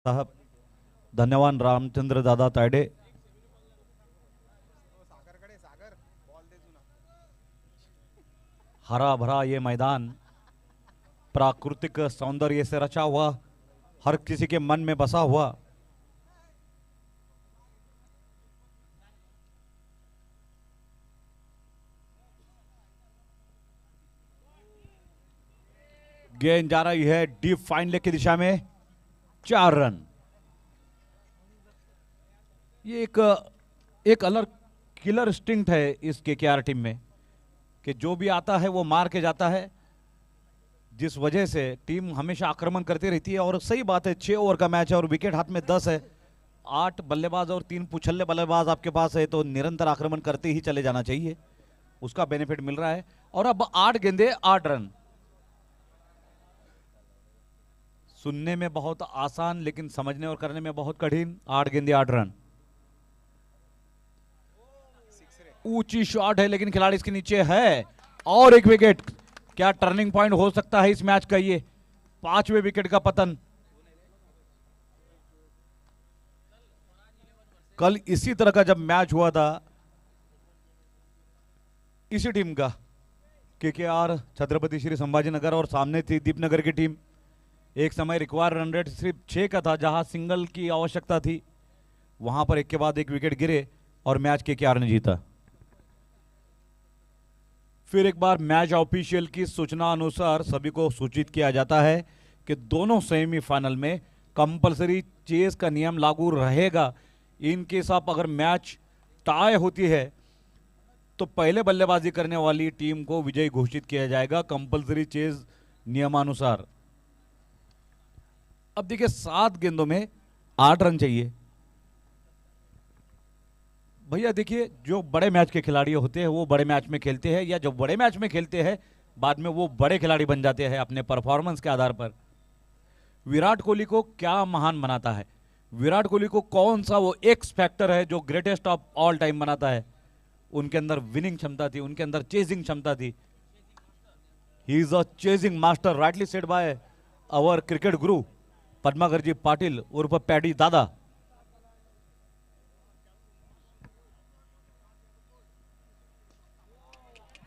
साहब धन्यवाद रामचंद्र दादा तायडे। हरा भरा ये मैदान प्राकृतिक सौंदर्य से रचा हुआ, हर किसी के मन में बसा हुआ। गेंद जा रही है डीप फाइन लेग की दिशा में, 4 रन। ये एक अलग किलर स्टिंक्ट है इस केकेआर टीम में कि जो भी आता है वो मार के जाता है, जिस वजह से टीम हमेशा आक्रमण करती रहती है। और सही बात है, 6 ओवर का मैच है और विकेट हाथ में 10 है, 8 बल्लेबाज और 3 पुछल्ले बल्लेबाज आपके पास है, तो निरंतर आक्रमण करते ही चले जाना चाहिए, उसका बेनिफिट मिल रहा है। और अब 8 गेंदे 8 रन, सुनने में बहुत आसान लेकिन समझने और करने में बहुत कठिन। 8 गेंदे 8 रन, ऊंची शॉट है लेकिन खिलाड़ी इसके नीचे है और एक विकेट। क्या टर्निंग पॉइंट हो सकता है इस मैच का? ये 5वें विकेट का पतन। कल इसी तरह का जब मैच हुआ था इसी टीम का, केकेआर छत्रपति श्री संभाजीनगर और सामने थी दीपनगर की टीम। एक समय रिक्वायर रन रेट सिर्फ 6 का था, जहां सिंगल की आवश्यकता थी, वहां पर एक के बाद एक विकेट गिरे और मैच केकेआर ने जीता। फिर एक बार मैच ऑफिशियल की सूचना अनुसार सभी को सूचित किया जाता है कि दोनों सेमीफाइनल में कंपलसरी चेस का नियम लागू रहेगा। इन केस ऑफ अगर मैच टाई होती है तो पहले बल्लेबाजी करने वाली टीम को विजयी घोषित किया जाएगा कंपलसरी चेस नियमानुसार। अब देखिए 7 गेंदों में 8 रन चाहिए। भैया देखिए, जो बड़े मैच के खिलाड़ी होते हैं वो बड़े मैच में खेलते हैं, या जो बड़े मैच में खेलते हैं बाद में वो बड़े खिलाड़ी बन जाते हैं अपने परफॉर्मेंस के आधार पर। विराट कोहली को क्या महान बनाता है? विराट कोहली को कौन सा वो एक्स फैक्टर है जो ग्रेटेस्ट ऑफ ऑल टाइम बनाता है? उनके अंदर विनिंग क्षमता थी, उनके अंदर चेजिंग क्षमता थी। He is a chasing master, rightly said by our cricket guru Padmakar जी पाटिल उर्फ पैडी दादा।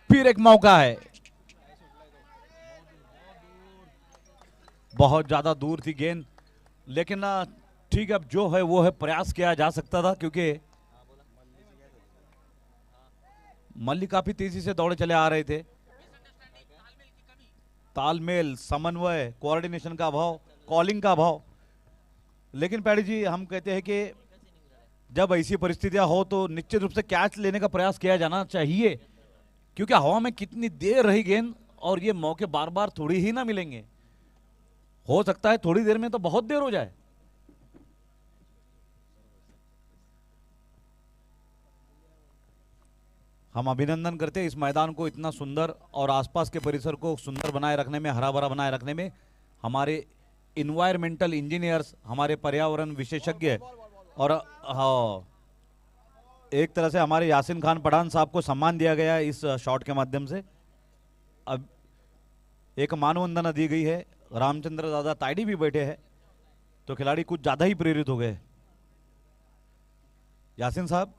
फिर एक मौका है, बहुत ज्यादा दूर थी गेंद, लेकिन ठीक है, अब जो है वो है, प्रयास किया जा सकता था क्योंकि मल्लिक काफी तेजी से दौड़े चले आ रहे थे। तालमेल, समन्वय, कोऑर्डिनेशन का अभाव, कॉलिंग का अभाव। लेकिन पैडी जी, हम कहते हैं कि जब ऐसी परिस्थितियां हो तो निश्चित रूप से कैच लेने का प्रयास किया जाना चाहिए, क्योंकि हवा में कितनी देर रही गेंद और ये मौके बार बार थोड़ी ही ना मिलेंगे। हो सकता है थोड़ी देर में तो बहुत देर हो जाए। हम अभिनंदन करते हैं इस मैदान को इतना सुंदर और आसपास के परिसर को सुंदर बनाए रखने में, हरा भरा बनाए रखने में हमारे इन्वायरमेंटल इंजीनियर्स, हमारे पर्यावरण विशेषज्ञ और हाँ, एक तरह से हमारे यासीन खान पठान साहब को सम्मान दिया गया है इस शॉट के माध्यम से। अब एक मानवंदना दी गई है। रामचंद्र दादा ताइडी भी बैठे हैं, तो खिलाड़ी कुछ ज्यादा ही प्रेरित हो गए। यासीन साहब,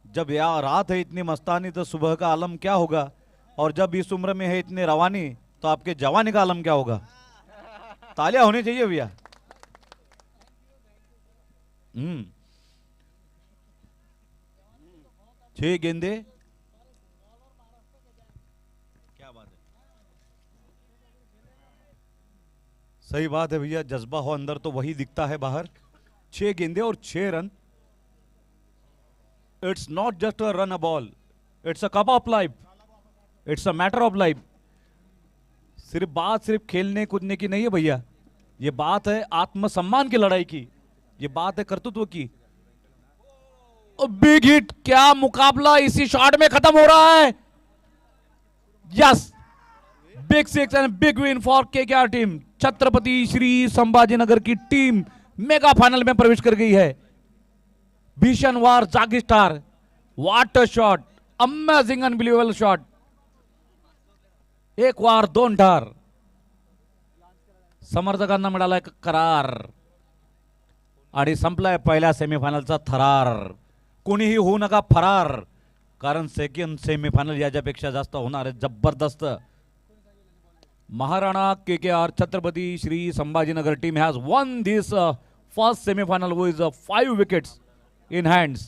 जब यह रात है इतनी मस्तानी तो सुबह का आलम क्या होगा, और जब इस उम्र में है इतनी रवानी तो आपके जवानी का आलम क्या होगा। तालियां होनी चाहिए भैया। 6 गेंदे, क्या बात है, सही बात है भैया। जज्बा हो अंदर तो वही दिखता है बाहर। 6 गेंदे और 6 run. It's not just a run a ball, it's a cup of life, it's a matter of life. सिर्फ खेलने कूदने की नहीं है भैया, ये बात है आत्मसम्मान की लड़ाई की, ये बात है कर्तृत्व की। बिग हिट, क्या मुकाबला इसी शॉट में खत्म हो रहा है। Yes, big 6 end big win for KKR team. Chhatrapati Shri Sambhajinagar की टीम मेगा फाइनल में प्रवेश कर गई है। भीषण वार जागी star, what a shot, amazing unbelievable shot. एक वार 2 ठार, समर्थकांना मिळाला एक करार आणि संपलाय पहिल्या सेमीफायनलचा थरार। कोणीही होऊ नका फरार, कारण सेकंड सेमीफायनल याच्यापेक्षा जास्त होणार आहे जबरदस्त। Maharana KKR Chhatrapati Shri Sambhajinagar team has won this first semi-final with 5 wickets in hands.